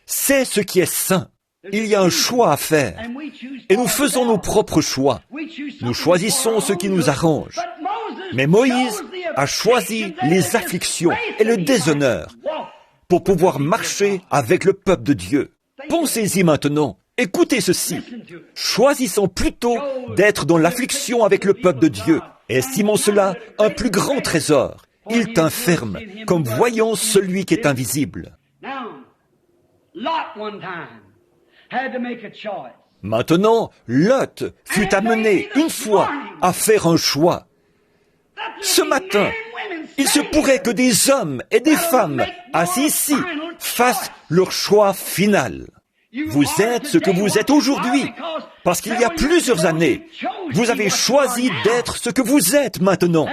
C'est ce qui est sain. Il y a un choix à faire. Et nous faisons nos propres choix. Nous choisissons ce qui nous arrange. Mais Moïse a choisi les afflictions et le déshonneur pour pouvoir marcher avec le peuple de Dieu. Pensez-y maintenant. Écoutez ceci. Choisissons plutôt d'être dans l'affliction avec le peuple de Dieu. Estimons cela un plus grand trésor. Il t'enferme comme voyant celui qui est invisible. Maintenant, Lot fut amené une fois à faire un choix. Ce matin, il se pourrait que des hommes et des femmes assis ici fassent leur choix final. Vous êtes ce que vous êtes aujourd'hui, parce qu'il y a plusieurs années, vous avez choisi d'être ce que vous êtes maintenant.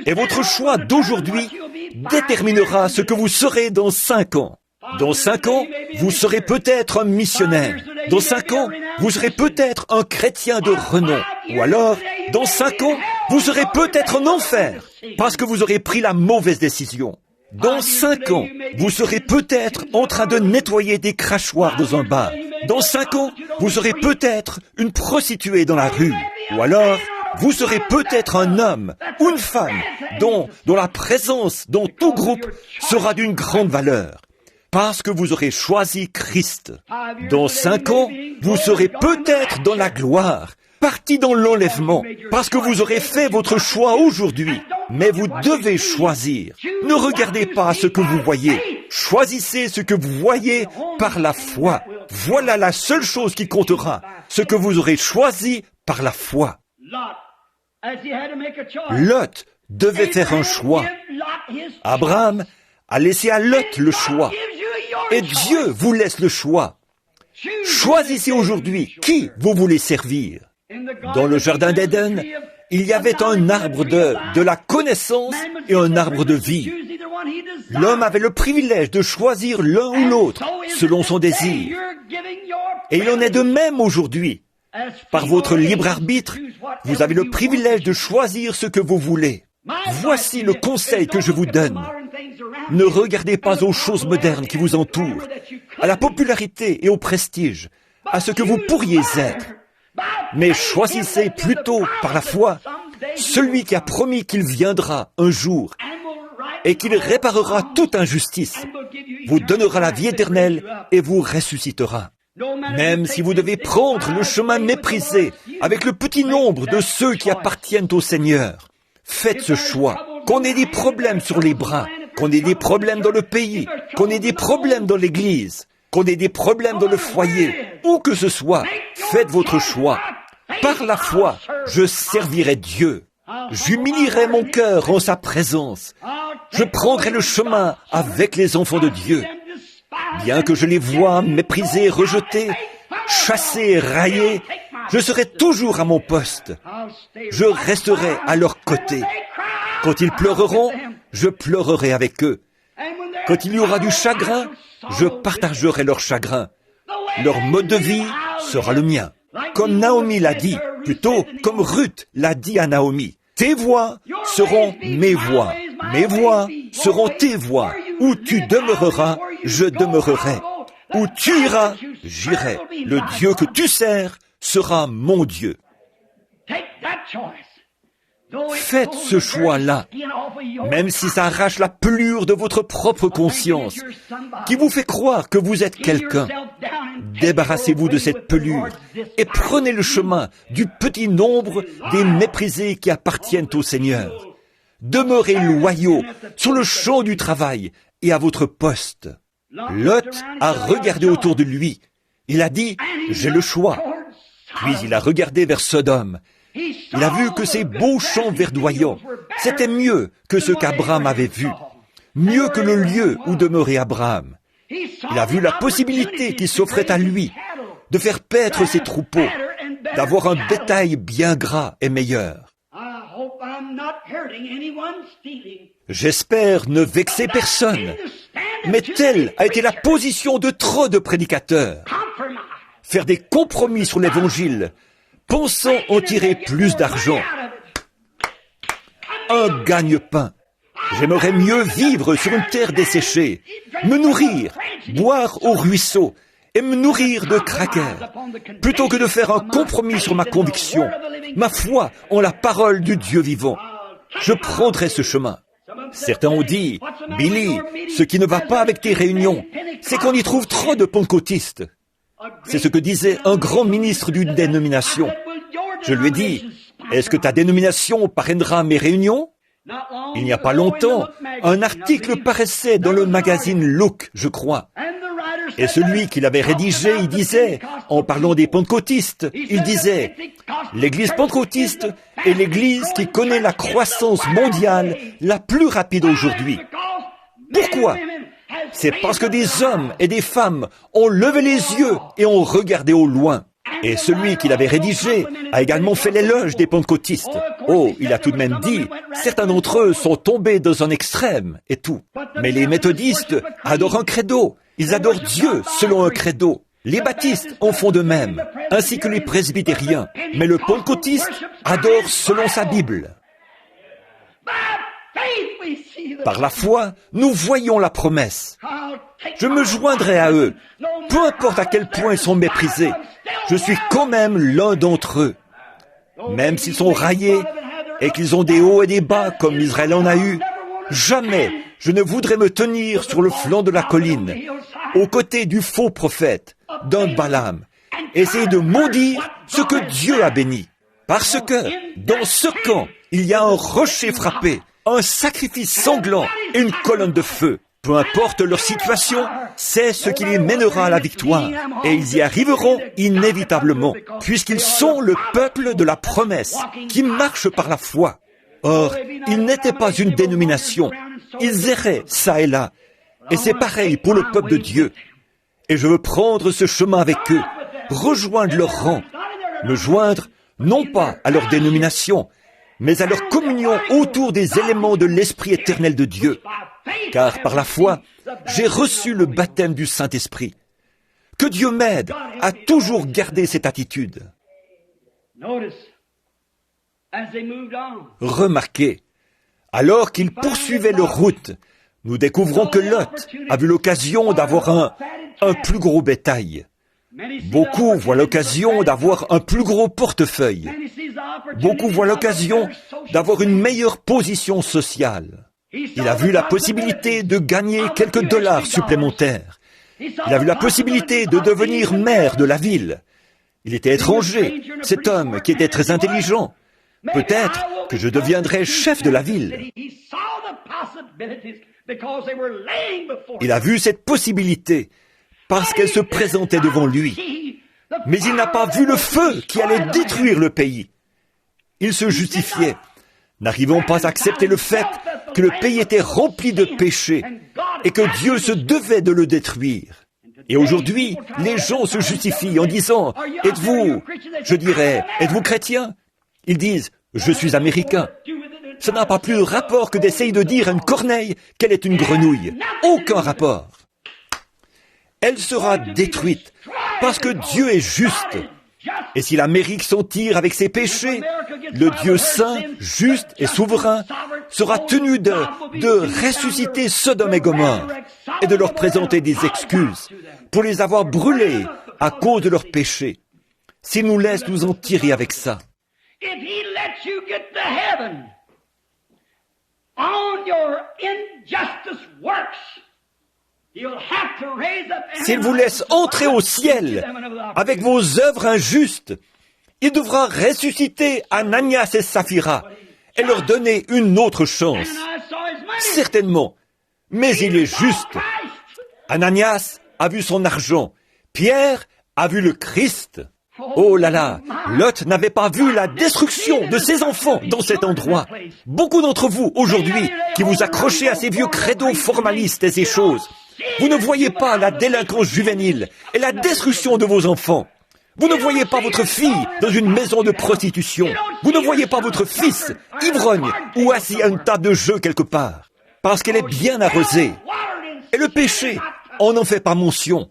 Et votre choix d'aujourd'hui déterminera ce que vous serez dans 5 ans. Dans 5 ans, vous serez peut-être un missionnaire. Dans 5 ans, vous serez peut-être un chrétien de renom. Ou alors, dans 5 ans, vous serez peut-être en enfer, parce que vous aurez pris la mauvaise décision. Dans 5 ans, vous serez peut-être en train de nettoyer des crachoirs dans un bar. Dans 5 ans, vous serez peut-être une prostituée dans la rue. Ou alors, vous serez peut-être un homme ou une femme dont la présence dans tout groupe sera d'une grande valeur. Parce que vous aurez choisi Christ. Dans 5 ans, vous serez peut-être dans la gloire, parti dans l'enlèvement, parce que vous aurez fait votre choix aujourd'hui. Mais vous devez choisir. Ne regardez pas ce que vous voyez. Choisissez ce que vous voyez par la foi. Voilà la seule chose qui comptera, ce que vous aurez choisi par la foi. Lot devait faire un choix. Abraham a laissé à Lot le choix. Et Dieu vous laisse le choix. Choisissez aujourd'hui qui vous voulez servir. Dans le jardin d'Éden, il y avait un arbre de la connaissance et un arbre de vie. L'homme avait le privilège de choisir l'un ou l'autre selon son désir. Et il en est de même aujourd'hui. Par votre libre arbitre, vous avez le privilège de choisir ce que vous voulez. Voici le conseil que je vous donne. Ne regardez pas aux choses modernes qui vous entourent, à la popularité et au prestige, à ce que vous pourriez être. Mais choisissez plutôt par la foi celui qui a promis qu'il viendra un jour et qu'il réparera toute injustice, vous donnera la vie éternelle et vous ressuscitera. Même si vous devez prendre le chemin méprisé avec le petit nombre de ceux qui appartiennent au Seigneur, faites ce choix. Qu'on ait des problèmes sur les bras, qu'on ait des problèmes dans le pays, qu'on ait des problèmes dans l'église, qu'on ait des problèmes dans le foyer, où que ce soit, faites votre choix. Par la foi, je servirai Dieu. J'humilierai mon cœur en sa présence. Je prendrai le chemin avec les enfants de Dieu. Bien que je les voie méprisés, rejetés, chassés, raillés, je serai toujours à mon poste. Je resterai à leur côté. Quand ils pleureront, je pleurerai avec eux. Quand il y aura du chagrin, je partagerai leur chagrin. Leur mode de vie sera le mien. Comme Naomi l'a dit, plutôt comme Ruth l'a dit à Naomi. Tes voix seront mes voix. Mes voix seront tes voix. Où tu demeureras, je demeurerai. Où tu iras, j'irai. Le Dieu que tu sers sera mon Dieu. Faites ce choix-là, même si ça arrache la pelure de votre propre conscience, qui vous fait croire que vous êtes quelqu'un. Débarrassez-vous de cette pelure et prenez le chemin du petit nombre des méprisés qui appartiennent au Seigneur. Demeurez loyaux sur le champ du travail et à votre poste. Lot a regardé autour de lui. Il a dit, j'ai le choix. Puis il a regardé vers Sodome. Il a vu que ces beaux champs verdoyants, c'était mieux que ce qu'Abraham avait vu, mieux que le lieu où demeurait Abraham. Il a vu la possibilité qui s'offrait à lui de faire paître ses troupeaux, d'avoir un bétail bien gras et meilleur. J'espère ne vexer personne, mais telle a été la position de trop de prédicateurs. Faire des compromis sur l'Évangile, pensant en tirer plus d'argent. Un gagne-pain. J'aimerais mieux vivre sur une terre desséchée, me nourrir, boire au ruisseau et me nourrir de crackers, plutôt que de faire un compromis sur ma conviction, ma foi en la parole du Dieu vivant. Je prendrai ce chemin. Certains ont dit, « Billy, ce qui ne va pas avec tes réunions, c'est qu'on y trouve trop de pentecôtistes. » C'est ce que disait un grand ministre d'une dénomination. Je lui ai dit, « Est-ce que ta dénomination parrainera mes réunions ?» Il n'y a pas longtemps, un article paraissait dans le magazine Look, je crois. Et celui qui l'avait rédigé, il disait, en parlant des pentecôtistes, il disait, « L'église pentecôtiste est l'église qui connaît la croissance mondiale la plus rapide aujourd'hui. » Pourquoi ? C'est parce que des hommes et des femmes ont levé les yeux et ont regardé au loin. Et celui qui l'avait rédigé a également fait l'éloge des pentecôtistes. Oh, il a tout de même dit, certains d'entre eux sont tombés dans un extrême et tout. Mais les méthodistes adorent un credo. Ils adorent Dieu selon un credo. Les baptistes en font de même, ainsi que les presbytériens. Mais le pentecôtiste adore selon sa Bible. Par la foi, nous voyons la promesse. Je me joindrai à eux. Peu importe à quel point ils sont méprisés, je suis quand même l'un d'entre eux. Même s'ils sont raillés et qu'ils ont des hauts et des bas comme Israël en a eu, jamais je ne voudrais me tenir sur le flanc de la colline, aux côtés du faux prophète, d'un Balaam, essayer de maudire ce que Dieu a béni. Parce que, dans ce camp, il y a un rocher frappé, un sacrifice sanglant et une colonne de feu. Peu importe leur situation, c'est ce qui les mènera à la victoire. Et ils y arriveront inévitablement, puisqu'ils sont le peuple de la promesse, qui marche par la foi. Or, ils n'étaient pas une dénomination. Ils erraient ça et là. Et c'est pareil pour le peuple de Dieu. Et je veux prendre ce chemin avec eux, rejoindre leur rang, me joindre non pas à leur dénomination, mais à leur communion autour des éléments de l'Esprit éternel de Dieu. Car par la foi, j'ai reçu le baptême du Saint-Esprit. Que Dieu m'aide à toujours garder cette attitude. Remarquez, alors qu'ils poursuivaient leur route, nous découvrons que Lot a vu l'occasion d'avoir un plus gros bétail. Beaucoup voient l'occasion d'avoir un plus gros portefeuille. Beaucoup voient l'occasion d'avoir une meilleure position sociale. Il a vu la possibilité de gagner quelques dollars supplémentaires. Il a vu la possibilité de devenir maire de la ville. Il était étranger, cet homme qui était très intelligent. Peut-être que je deviendrai chef de la ville. Il a vu cette possibilité parce qu'elle se présentait devant lui. Mais il n'a pas vu le feu qui allait détruire le pays. Il se justifiait. N'arrivons pas à accepter le fait que le pays était rempli de péchés et que Dieu se devait de le détruire. Et aujourd'hui, les gens se justifient en disant, « Êtes-vous, je dirais, êtes-vous chrétien ?» Ils disent, « Je suis américain. » Ça n'a pas plus de rapport que d'essayer de dire à une corneille qu'elle est une grenouille. Aucun rapport. Elle sera détruite parce que Dieu est juste. Et si l'Amérique s'en tire avec ses péchés, le Dieu saint, juste et souverain sera tenu de ressusciter Sodome et Gomorrhe et de leur présenter des excuses pour les avoir brûlés à cause de leurs péchés, s'ils nous laissent nous en tirer avec ça. if he lets you get to heaven on your injustice works, he'll have to raise up S'il vous laisse entrer au ciel avec vos œuvres injustes, il devra ressusciter Ananias et Saphira et leur donner une autre chance. Certainement, mais il est juste. Ananias a vu son argent, Pierre a vu le Christ. Oh là là, Lot n'avait pas vu la destruction de ses enfants dans cet endroit. Beaucoup d'entre vous, aujourd'hui, qui vous accrochez à ces vieux credos formalistes et ces choses, vous ne voyez pas la délinquance juvénile et la destruction de vos enfants. Vous ne voyez pas votre fille dans une maison de prostitution. Vous ne voyez pas votre fils, ivrogne ou assis à une table de jeu quelque part, parce qu'elle est bien arrosée. Et le péché, on n'en fait pas mention.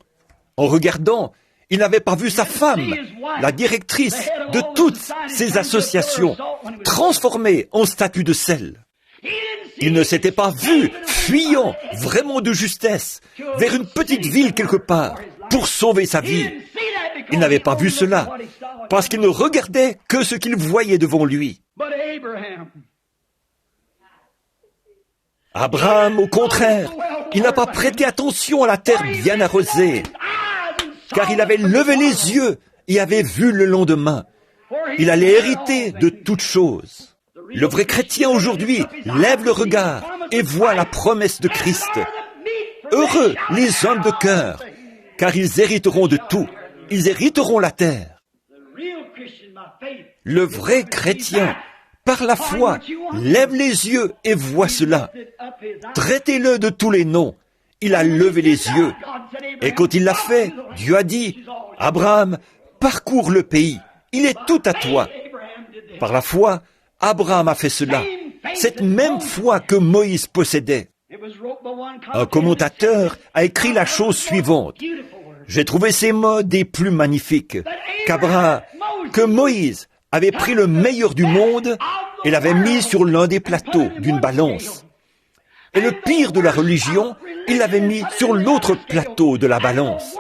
En regardant, il n'avait pas vu sa femme, la directrice de toutes ces associations, transformée en statue de sel. Il ne s'était pas vu fuyant vraiment de justesse vers une petite ville quelque part pour sauver sa vie. Il n'avait pas vu cela parce qu'il ne regardait que ce qu'il voyait devant lui. Abraham, au contraire, il n'a pas prêté attention à la terre bien arrosée, car il avait levé les yeux et avait vu le lendemain. Il allait hériter de toutes choses. Le vrai chrétien aujourd'hui lève le regard et voit la promesse de Christ. Heureux les hommes de cœur, car ils hériteront de tout. Ils hériteront la terre. Le vrai chrétien, par la foi, lève les yeux et voit cela. Traitez-le de tous les noms. Il a levé les yeux. Et quand il l'a fait, Dieu a dit, « Abraham, parcours le pays. Il est tout à toi. » Par la foi, Abraham a fait cela. Cette même foi que Moïse possédait. Un commentateur a écrit la chose suivante. J'ai trouvé ces mots des plus magnifiques. Que Moïse avait pris le meilleur du monde et l'avait mis sur l'un des plateaux d'une balance. Et le pire de la religion, il l'avait mis sur l'autre plateau de la balance.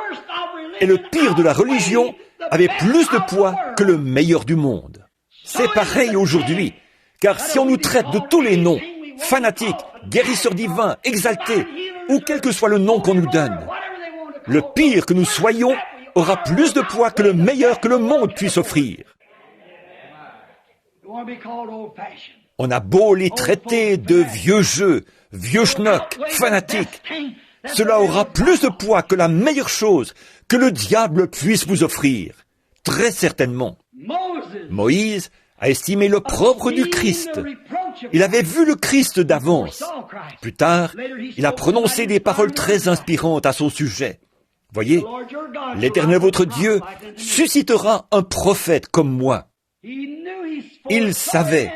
Et le pire de la religion avait plus de poids que le meilleur du monde. C'est pareil aujourd'hui, car si on nous traite de tous les noms, fanatiques, guérisseurs divins, exaltés, ou quel que soit le nom qu'on nous donne, le pire que nous soyons aura plus de poids que le meilleur que le monde puisse offrir. On a beau les traiter de vieux jeux, vieux schnock, fanatiques, cela aura plus de poids que la meilleure chose que le diable puisse vous offrir. Très certainement. Moïse a estimé l'opprobre du Christ. Il avait vu le Christ d'avance. Plus tard, il a prononcé des paroles très inspirantes à son sujet. Voyez, l'Éternel votre Dieu suscitera un prophète comme moi. Il savait,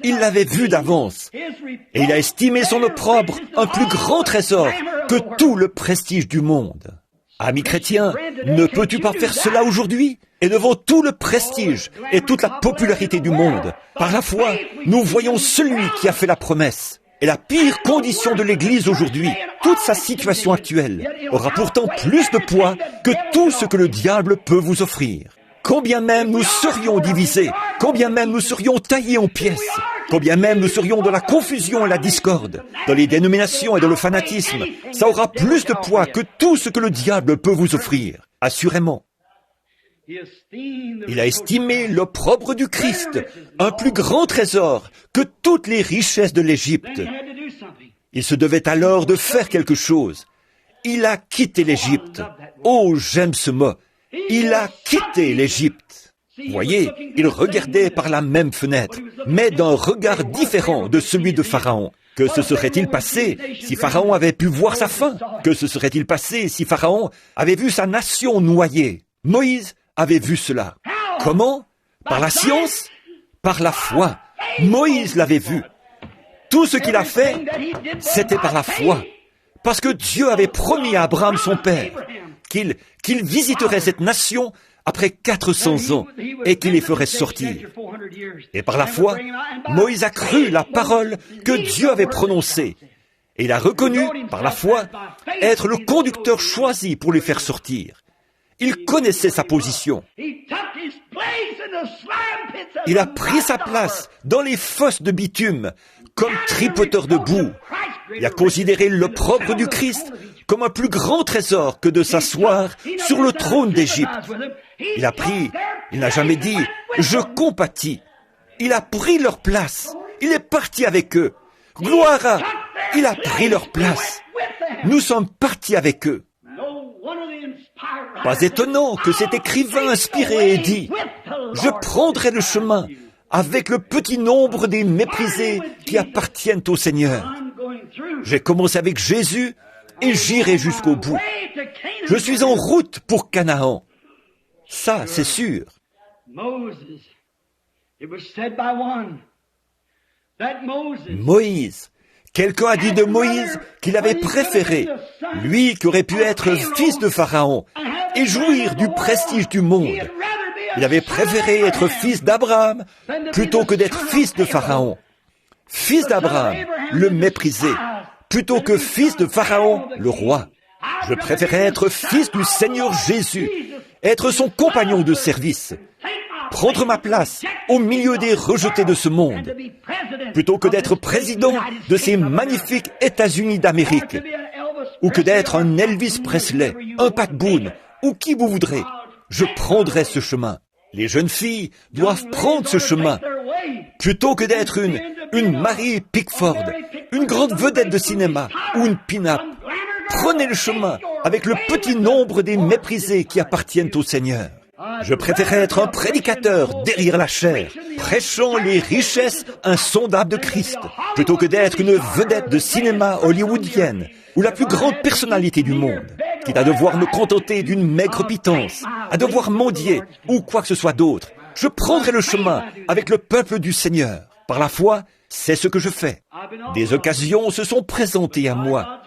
il l'avait vu d'avance, et il a estimé son opprobre un plus grand trésor que tout le prestige du monde. Ami chrétien, ne peux-tu pas faire cela aujourd'hui? Et devant tout le prestige et toute la popularité du monde, par la foi, nous voyons celui qui a fait la promesse. Et la pire condition de l'Église aujourd'hui, toute sa situation actuelle, aura pourtant plus de poids que tout ce que le diable peut vous offrir. Combien même nous serions divisés, combien même nous serions taillés en pièces, combien même nous serions dans la confusion et la discorde, dans les dénominations et dans le fanatisme, ça aura plus de poids que tout ce que le diable peut vous offrir, assurément. Il a estimé l'opprobre du Christ un plus grand trésor que toutes les richesses de l'Égypte. Il se devait alors de faire quelque chose. Il a quitté l'Égypte. Oh, j'aime ce mot. Il a quitté l'Égypte. Voyez, il regardait par la même fenêtre, mais d'un regard différent de celui de Pharaon. Que se serait-il passé si Pharaon avait pu voir sa fin? Que se serait-il passé si Pharaon avait vu sa nation noyée? Moïse avait vu cela. Comment? Par la science? Par la foi. Moïse l'avait vu. Tout ce qu'il a fait, c'était par la foi. Parce que Dieu avait promis à Abraham son père qu'il visiterait cette nation après 400 ans et qu'il les ferait sortir. Et par la foi, Moïse a cru la parole que Dieu avait prononcée. Et il a reconnu, par la foi, être le conducteur choisi pour les faire sortir. Il connaissait sa position. Il a pris sa place dans les fosses de bitume comme tripoteur de boue. Il a considéré l'opprobre du Christ comme un plus grand trésor que de s'asseoir sur le trône d'Égypte. Il n'a jamais dit « je compatis ». Il a pris leur place. Il est parti avec eux. Gloire à... Il a pris leur place. Nous sommes partis avec eux. Pas étonnant que cet écrivain inspiré ait dit « Je prendrai le chemin avec le petit nombre des méprisés qui appartiennent au Seigneur. J'ai commencé avec Jésus et j'irai jusqu'au bout. Je suis en route pour Canaan. » Ça, c'est sûr. Moïse. Quelqu'un a dit de Moïse qu'il avait préféré, lui qui aurait pu être fils de Pharaon et jouir du prestige du monde. Il avait préféré être fils d'Abraham plutôt que d'être fils de Pharaon. Fils d'Abraham, le méprisé, plutôt que fils de Pharaon, le roi. Je préférais être fils du Seigneur Jésus, être son compagnon de service, prendre ma place au milieu des rejetés de ce monde, plutôt que d'être président de ces magnifiques États-Unis d'Amérique, ou que d'être un Elvis Presley, un Pat Boone, ou qui vous voudrez. Je prendrai ce chemin. Les jeunes filles doivent prendre ce chemin, plutôt que d'être une Mary Pickford, une grande vedette de cinéma, ou une pin-up. Prenez le chemin avec le petit nombre des méprisés qui appartiennent au Seigneur. Je préférais être un prédicateur derrière la chair, prêchant les richesses insondables de Christ, plutôt que d'être une vedette de cinéma hollywoodienne, ou la plus grande personnalité du monde, quitte à devoir me contenter d'une maigre pitance, à devoir mendier, ou quoi que ce soit d'autre. Je prendrai le chemin avec le peuple du Seigneur. Par la foi, c'est ce que je fais. Des occasions se sont présentées à moi,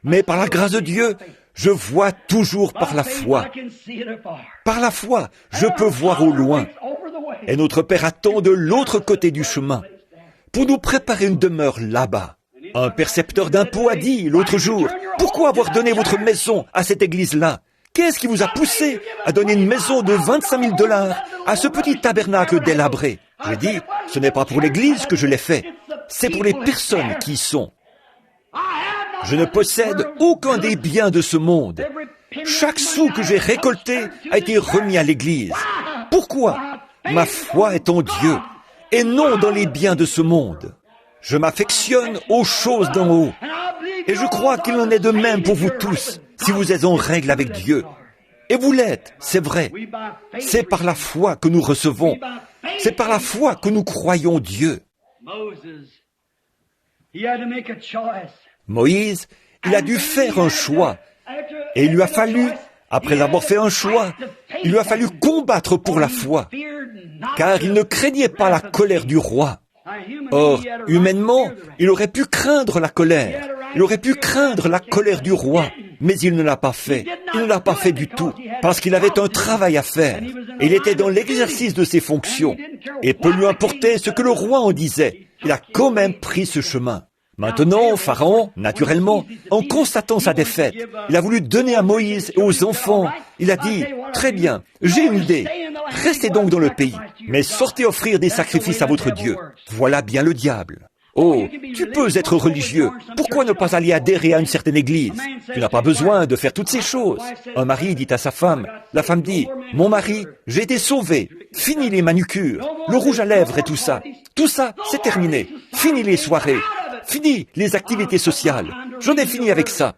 mais par la grâce de Dieu, je vois toujours par la foi. Par la foi, je peux voir au loin. Et notre Père attend de l'autre côté du chemin pour nous préparer une demeure là-bas. Un percepteur d'impôts a dit l'autre jour, « Pourquoi avoir donné votre maison à cette église-là? Qu'est-ce qui vous a poussé à donner une maison de 25 000 $ à ce petit tabernacle délabré ?» J'ai dit, « Ce n'est pas pour l'église que je l'ai fait, c'est pour les personnes qui y sont. » Je ne possède aucun des biens de ce monde. Chaque sou que j'ai récolté a été remis à l'Église. Pourquoi? Ma foi est en Dieu et non dans les biens de ce monde. Je m'affectionne aux choses d'en haut. Et je crois qu'il en est de même pour vous tous, si vous êtes en règle avec Dieu. Et vous l'êtes, c'est vrai. C'est par la foi que nous recevons. C'est par la foi que nous croyons Dieu. Moïse, il a dû faire un choix. Et il lui a fallu, après avoir fait un choix, il lui a fallu combattre pour la foi. Car il ne craignait pas la colère du roi. Or, humainement, il aurait pu craindre la colère. Il aurait pu craindre la colère du roi. Mais il ne l'a pas fait. Il ne l'a pas fait du tout. Parce qu'il avait un travail à faire. Et il était dans l'exercice de ses fonctions. Et peu lui importait ce que le roi en disait. Il a quand même pris ce chemin. Maintenant, Pharaon, naturellement, en constatant sa défaite, il a voulu donner à Moïse et aux enfants. Il a dit, « Très bien, j'ai une idée. Restez donc dans le pays, mais sortez offrir des sacrifices à votre Dieu. » Voilà bien le diable. Oh, tu peux être religieux. Pourquoi ne pas aller adhérer à une certaine église? Tu n'as pas besoin de faire toutes ces choses. Un mari dit à sa femme, la femme dit, « Mon mari, j'ai été sauvé. Fini les manucures, le rouge à lèvres et tout ça. Tout ça, c'est terminé. Fini les soirées. Fini les activités sociales. J'en ai fini avec ça.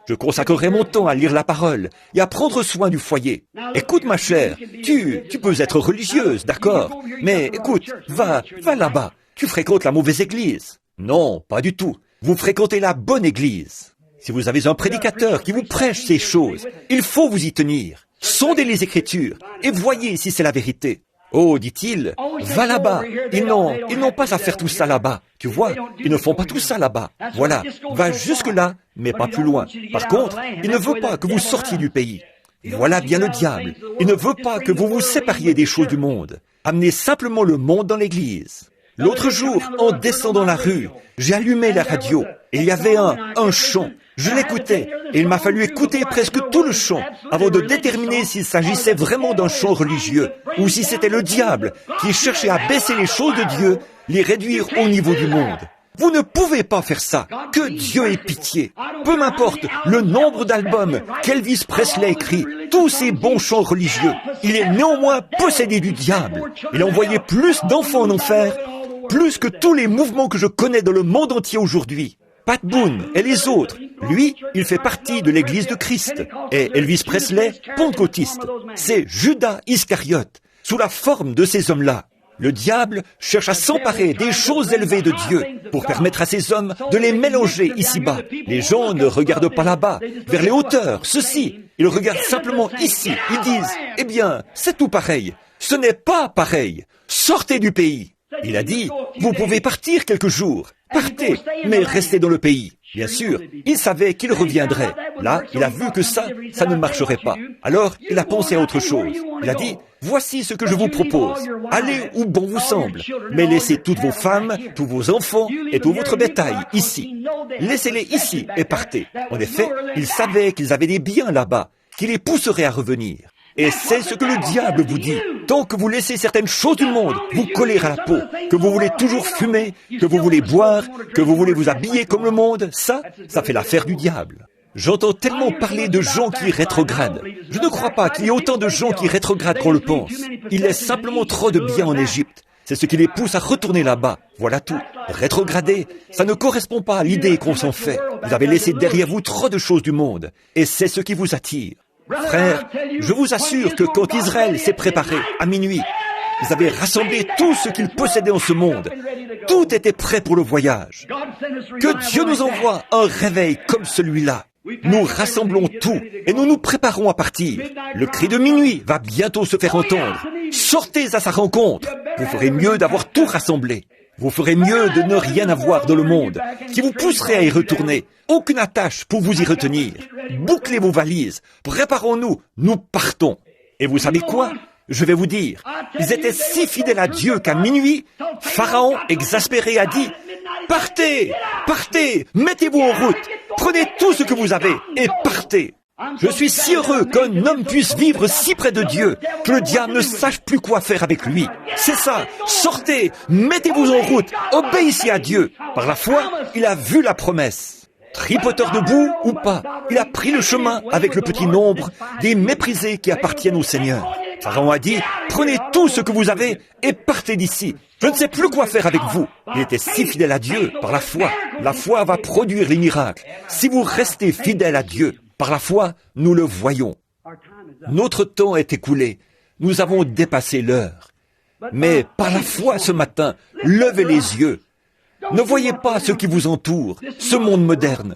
Je consacrerai mon temps à lire la parole et à prendre soin du foyer. Écoute, ma chère, tu peux être religieuse, d'accord? Mais écoute, va là-bas. Tu fréquentes la mauvaise église. Non, pas du tout. Vous fréquentez la bonne église. Si vous avez un prédicateur qui vous prêche ces choses, il faut vous y tenir. Sondez les Écritures et voyez si c'est la vérité. Oh, dit-il, va là-bas. Ils n'ont pas à faire tout ça là-bas. Tu vois, ils ne font pas tout ça là-bas. Voilà, va jusque-là, mais pas plus loin. Par contre, il ne veut pas que vous sortiez du pays. Voilà bien le diable. Il ne veut pas que vous vous sépariez des choses du monde. Amenez simplement le monde dans l'église. L'autre jour, en descendant la rue, j'ai allumé la radio et il y avait un chant. Je l'écoutais, et il m'a fallu écouter presque tout le chant avant de déterminer s'il s'agissait vraiment d'un chant religieux, ou si c'était le diable qui cherchait à baisser les choses de Dieu, les réduire au niveau du monde. Vous ne pouvez pas faire ça. Que Dieu ait pitié. Peu m'importe le nombre d'albums qu'Elvis Presley a écrit, tous ces bons chants religieux, il est néanmoins possédé du diable. Il a envoyé plus d'enfants en enfer, plus que tous les mouvements que je connais dans le monde entier aujourd'hui. Pat Boone et les autres, lui, il fait partie de l'Église de Christ. Et Elvis Presley, pentecôtiste. C'est Judas Iscariote, sous la forme de ces hommes-là. Le diable cherche à s'emparer des choses élevées de Dieu pour permettre à ces hommes de les mélanger ici-bas. Les gens ne regardent pas là-bas, vers les hauteurs, ceci. Ils regardent simplement ici. Ils disent, eh bien, c'est tout pareil. Ce n'est pas pareil. Sortez du pays. Il a dit, vous pouvez partir quelques jours. Partez, mais restez dans le pays. Bien sûr, il savait qu'il reviendrait. Là, il a vu que ça ne marcherait pas. Alors, il a pensé à autre chose. Il a dit, voici ce que je vous propose. Allez où bon vous semble, mais laissez toutes vos femmes, tous vos enfants et tout votre bétail ici. Laissez-les ici et partez. En effet, il savait qu'ils avaient des biens là-bas, qui les pousseraient à revenir. Et c'est ce que le diable vous dit. Tant que vous laissez certaines choses du monde vous coller à la peau, que vous voulez toujours fumer, que vous voulez boire, que vous voulez vous habiller comme le monde, ça fait l'affaire du diable. J'entends tellement parler de gens qui rétrogradent. Je ne crois pas qu'il y ait autant de gens qui rétrogradent qu'on le pense. Ils laissent simplement trop de biens en Égypte. C'est ce qui les pousse à retourner là-bas. Voilà tout. Rétrograder, ça ne correspond pas à l'idée qu'on s'en fait. Vous avez laissé derrière vous trop de choses du monde. Et c'est ce qui vous attire. Frère, je vous assure que quand Israël s'est préparé à minuit, ils avaient rassemblé tout ce qu'ils possédaient en ce monde. Tout était prêt pour le voyage. Que Dieu nous envoie un réveil comme celui-là. Nous rassemblons tout et nous nous préparons à partir. Le cri de minuit va bientôt se faire entendre. Sortez à sa rencontre. Vous ferez mieux d'avoir tout rassemblé. Vous ferez mieux de ne rien avoir dans le monde qui vous pousserait à y retourner. Aucune attache pour vous y retenir. Bouclez vos valises. Préparons-nous. Nous partons. Et vous savez quoi? Je vais vous dire, ils étaient si fidèles à Dieu qu'à minuit, Pharaon, exaspéré, a dit, « Partez, partez, mettez-vous en route, prenez tout ce que vous avez et partez. » Je suis si heureux qu'un homme puisse vivre si près de Dieu que le diable ne sache plus quoi faire avec lui. C'est ça, sortez, mettez-vous en route, obéissez à Dieu. Par la foi, il a vu la promesse. Tripoteur debout ou pas, il a pris le chemin avec le petit nombre des méprisés qui appartiennent au Seigneur. Pharaon a dit, prenez tout ce que vous avez et partez d'ici. Je ne sais plus quoi faire avec vous. Il était si fidèle à Dieu par la foi. La foi va produire les miracles. Si vous restez fidèle à Dieu, par la foi, nous le voyons. Notre temps est écoulé. Nous avons dépassé l'heure. Mais par la foi ce matin, levez les yeux. Ne voyez pas ce qui vous entoure, ce monde moderne,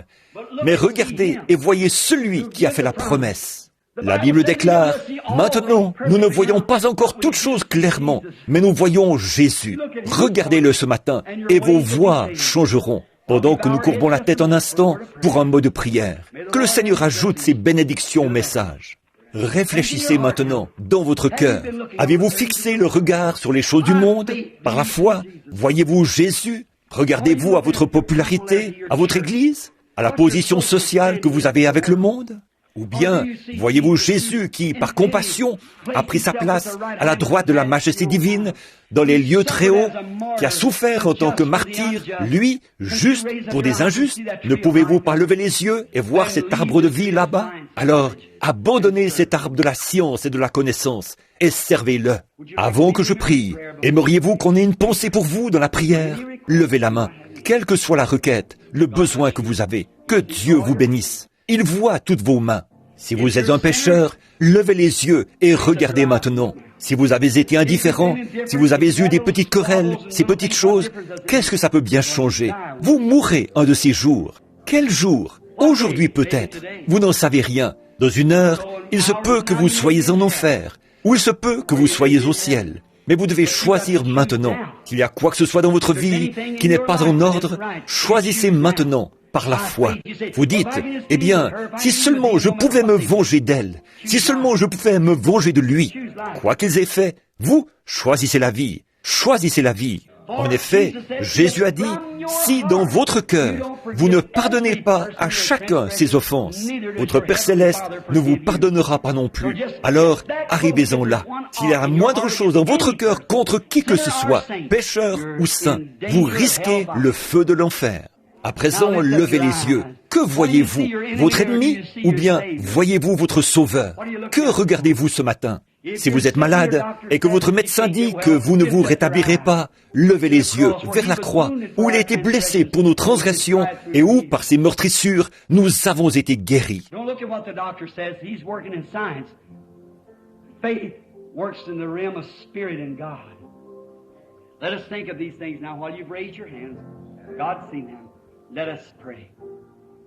mais regardez et voyez celui qui a fait la promesse. La Bible déclare, maintenant, nous ne voyons pas encore toutes choses clairement, mais nous voyons Jésus. Regardez-le ce matin et vos voix changeront. Pendant que nous courbons la tête un instant pour un mot de prière, que le Seigneur ajoute ses bénédictions au message. Réfléchissez maintenant dans votre cœur. Avez-vous fixé le regard sur les choses du monde? Par la foi, voyez-vous Jésus? Regardez-vous à votre popularité, à votre Église, à la position sociale que vous avez avec le monde? Ou bien, voyez-vous Jésus qui, par compassion, a pris sa place à la droite de la majesté divine, dans les lieux très hauts, qui a souffert en tant que martyr, lui, juste pour des injustes? Ne pouvez-vous pas lever les yeux et voir cet arbre de vie là-bas? Alors, abandonnez cet arbre de la science et de la connaissance et servez-le. Avant que je prie, aimeriez-vous qu'on ait une pensée pour vous dans la prière? Levez la main, quelle que soit la requête, le besoin que vous avez. Que Dieu vous bénisse. Il voit toutes vos mains. Si vous êtes un pécheur, levez les yeux et regardez maintenant. Si vous avez été indifférent, si vous avez eu des petites querelles, ces petites choses, qu'est-ce que ça peut bien changer? Vous mourrez un de ces jours. Quel jour? Aujourd'hui peut-être. Vous n'en savez rien. Dans une heure, il se peut que vous soyez en enfer, ou il se peut que vous soyez au ciel. Mais vous devez choisir maintenant. S'il y a quoi que ce soit dans votre vie qui n'est pas en ordre, choisissez maintenant. Par la foi. Vous dites, eh bien, si seulement je pouvais me venger d'elle, si seulement je pouvais me venger de lui, quoi qu'ils aient fait, vous, choisissez la vie. Choisissez la vie. En effet, Jésus a dit, si dans votre cœur, vous ne pardonnez pas à chacun ses offenses, votre Père Céleste ne vous pardonnera pas non plus. Alors, arrivez-en là. S'il y a la moindre chose dans votre cœur contre qui que ce soit, pécheur ou saint, vous risquez le feu de l'enfer. À présent, levez les yeux. Que voyez-vous? Votre ennemi? Ou bien voyez-vous votre sauveur? Que regardez-vous ce matin? Si vous êtes malade et que votre médecin dit que vous ne vous rétablirez pas, levez les yeux vers la croix où il a été blessé pour nos transgressions et où, par ses meurtrissures, nous avons été guéris.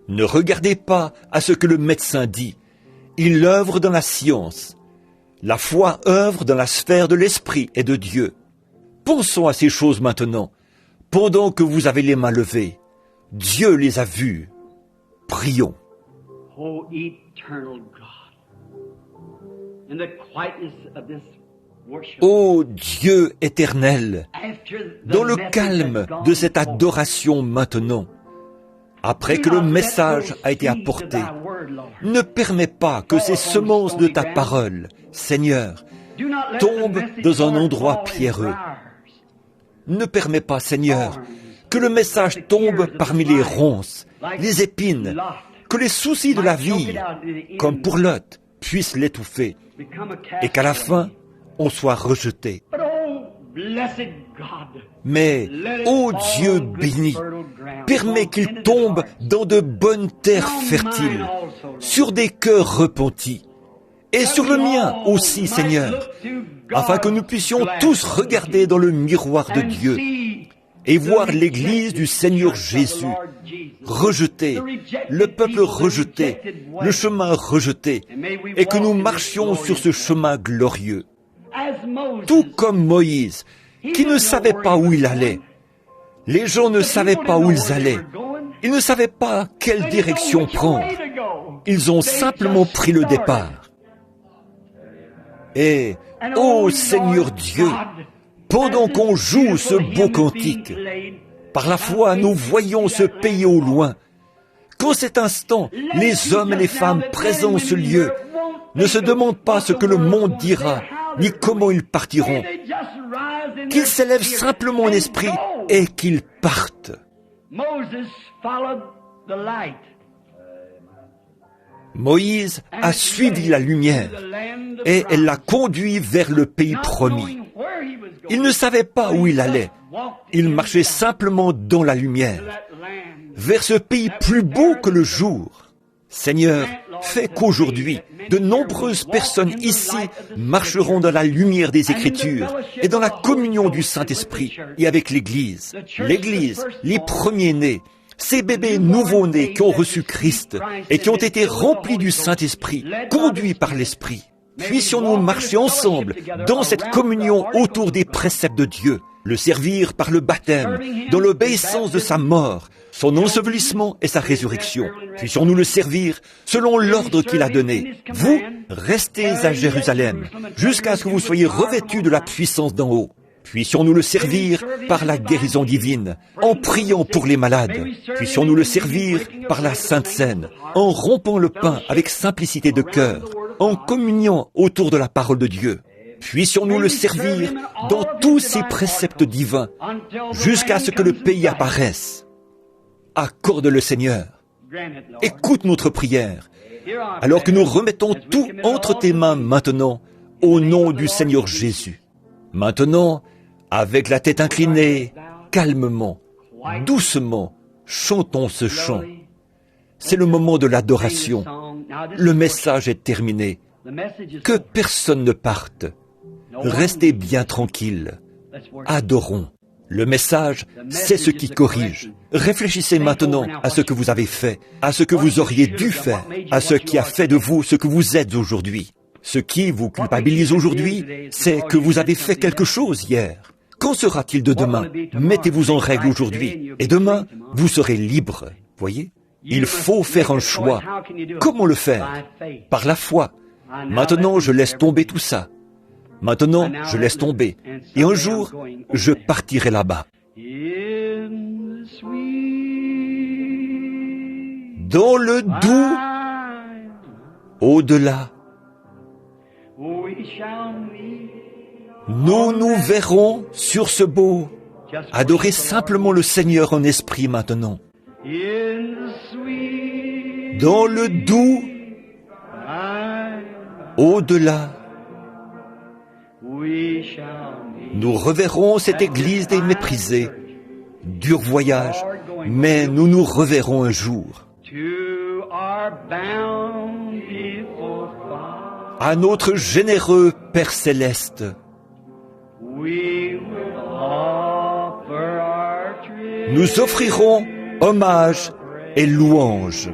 Ne regardez pas à ce que le médecin dit. Il œuvre dans la science. La foi œuvre dans la sphère de l'esprit et de Dieu. Pensons à ces choses maintenant, pendant que vous avez les mains levées. Dieu les a vues. Prions. Oh, eternal God, in the quietness of this worship, Ô Dieu éternel, dans le calme de cette adoration maintenant, après que le message a été apporté, ne permets pas que ces semences de ta parole, Seigneur, tombent dans un endroit pierreux. Ne permets pas, Seigneur, que le message tombe parmi les ronces, les épines, que les soucis de la vie, comme pour Lot, puissent l'étouffer, et qu'à la fin, on soit rejeté. Mais, ô Dieu béni, permets qu'il tombe dans de bonnes terres fertiles, sur des cœurs repentis, et sur le mien aussi, Seigneur, afin que nous puissions tous regarder dans le miroir de Dieu et voir l'Église du Seigneur Jésus rejetée, le peuple rejeté, le chemin rejeté, et que nous marchions sur ce chemin glorieux. Tout comme Moïse, qui ne savait pas où il allait. Les gens ne savaient pas où ils allaient. Ils ne savaient pas quelle direction prendre. Ils ont simplement pris le départ. Et, ô Seigneur Dieu, pendant qu'on joue ce beau cantique, par la foi nous voyons ce pays au loin. Qu'en cet instant, les hommes et les femmes présents en ce lieu ne se demandent pas ce que le monde dira, ni comment ils partiront. Qu'ils s'élèvent simplement en esprit et qu'ils partent. Moïse a suivi la lumière et elle l'a conduit vers le pays promis. Il ne savait pas où il allait. Il marchait simplement dans la lumière, vers ce pays plus beau que le jour. Seigneur, fais qu'aujourd'hui, de nombreuses personnes ici marcheront dans la lumière des Écritures et dans la communion du Saint-Esprit et avec l'Église. L'Église, les premiers-nés, ces bébés nouveau-nés qui ont reçu Christ et qui ont été remplis du Saint-Esprit, conduits par l'Esprit. Puissions-nous marcher ensemble dans cette communion autour des préceptes de Dieu, le servir par le baptême, dans l'obéissance de sa mort, son ensevelissement et sa résurrection. Puissions-nous le servir selon l'ordre qu'il a donné. Vous, restez à Jérusalem, jusqu'à ce que vous soyez revêtus de la puissance d'en haut. Puissions-nous le servir par la guérison divine, en priant pour les malades. Puissions-nous le servir par la Sainte Seine, en rompant le pain avec simplicité de cœur, en communiant autour de la parole de Dieu. Puissions-nous le servir dans tous ses préceptes divins, jusqu'à ce que le pays apparaisse. Accorde-le, Seigneur. Écoute notre prière, alors que nous remettons tout entre tes mains maintenant, au nom du Seigneur Jésus. Maintenant, avec la tête inclinée, calmement, doucement, chantons ce chant. C'est le moment de l'adoration. Le message est terminé. Que personne ne parte. Restez bien tranquille. Adorons. Le message, c'est ce qui corrige. Réfléchissez maintenant à ce que vous avez fait, à ce que vous auriez dû faire, à ce qui a fait de vous ce que vous êtes aujourd'hui. Ce qui vous culpabilise aujourd'hui, c'est que vous avez fait quelque chose hier. Qu'en sera-t-il de demain? Mettez-vous en règle aujourd'hui, et demain, vous serez libre. Voyez? Il faut faire un choix. Comment le faire? Par la foi. Maintenant, je laisse tomber tout ça. Maintenant, je laisse tomber. Et un jour, je partirai là-bas. Dans le doux au-delà, nous nous verrons sur ce beau. Adorez simplement le Seigneur en esprit maintenant. Dans le doux au-delà, nous reverrons cette église des méprisés. Dur voyage, mais nous nous reverrons un jour. À notre généreux Père céleste, nous offrirons hommage et louange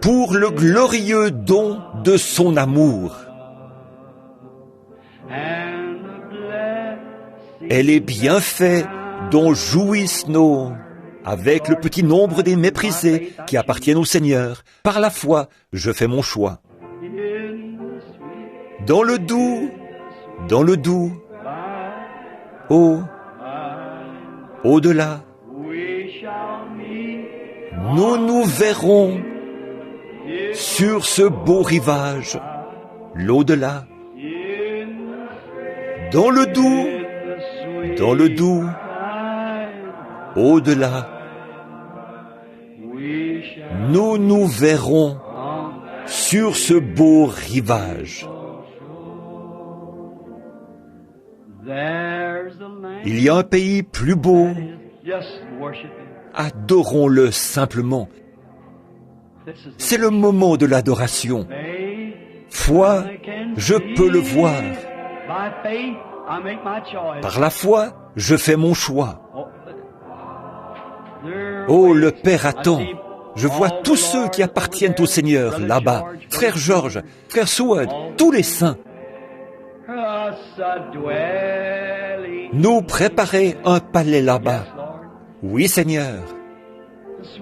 pour le glorieux don de son amour et les bienfaits dont jouissent nos, avec le petit nombre des méprisés qui appartiennent au Seigneur. Par la foi, je fais mon choix. Dans le doux, au-delà, nous nous verrons sur ce beau rivage, l'au-delà. Dans le doux, au-delà, nous nous verrons sur ce beau rivage. Il y a un pays plus beau. Adorons-le simplement. C'est le moment de l'adoration. Foi, je peux le voir. Par la foi, je fais mon choix. Oh, le Père attend. Je vois tous ceux qui appartiennent au Seigneur là-bas. Frère Georges, Frère Seward, tous les saints. Nous préparer un palais là-bas. Oui, Seigneur.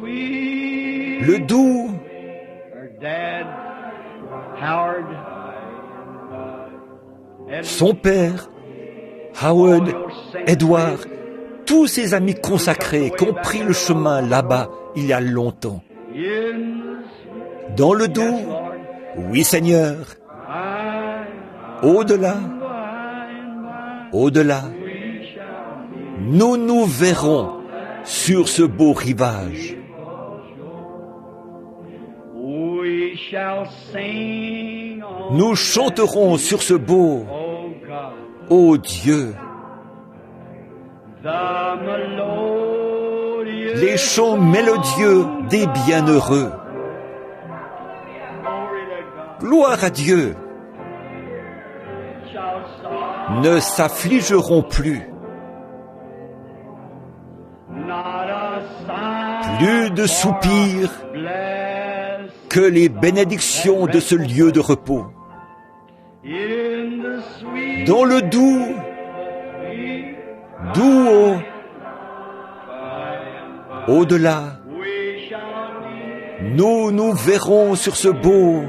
Le doux, son père, Howard, Edward, tous ses amis consacrés qui ont pris le chemin là-bas il y a longtemps. Dans le doux, oui, Seigneur. Au-delà, nous nous verrons sur ce beau rivage. Nous chanterons sur ce beau, ô Dieu, les chants mélodieux des bienheureux. Gloire à Dieu. Ne s'affligeront plus. Plus de soupirs que les bénédictions de ce lieu de repos. Dans le doux au-delà, nous nous verrons sur ce beau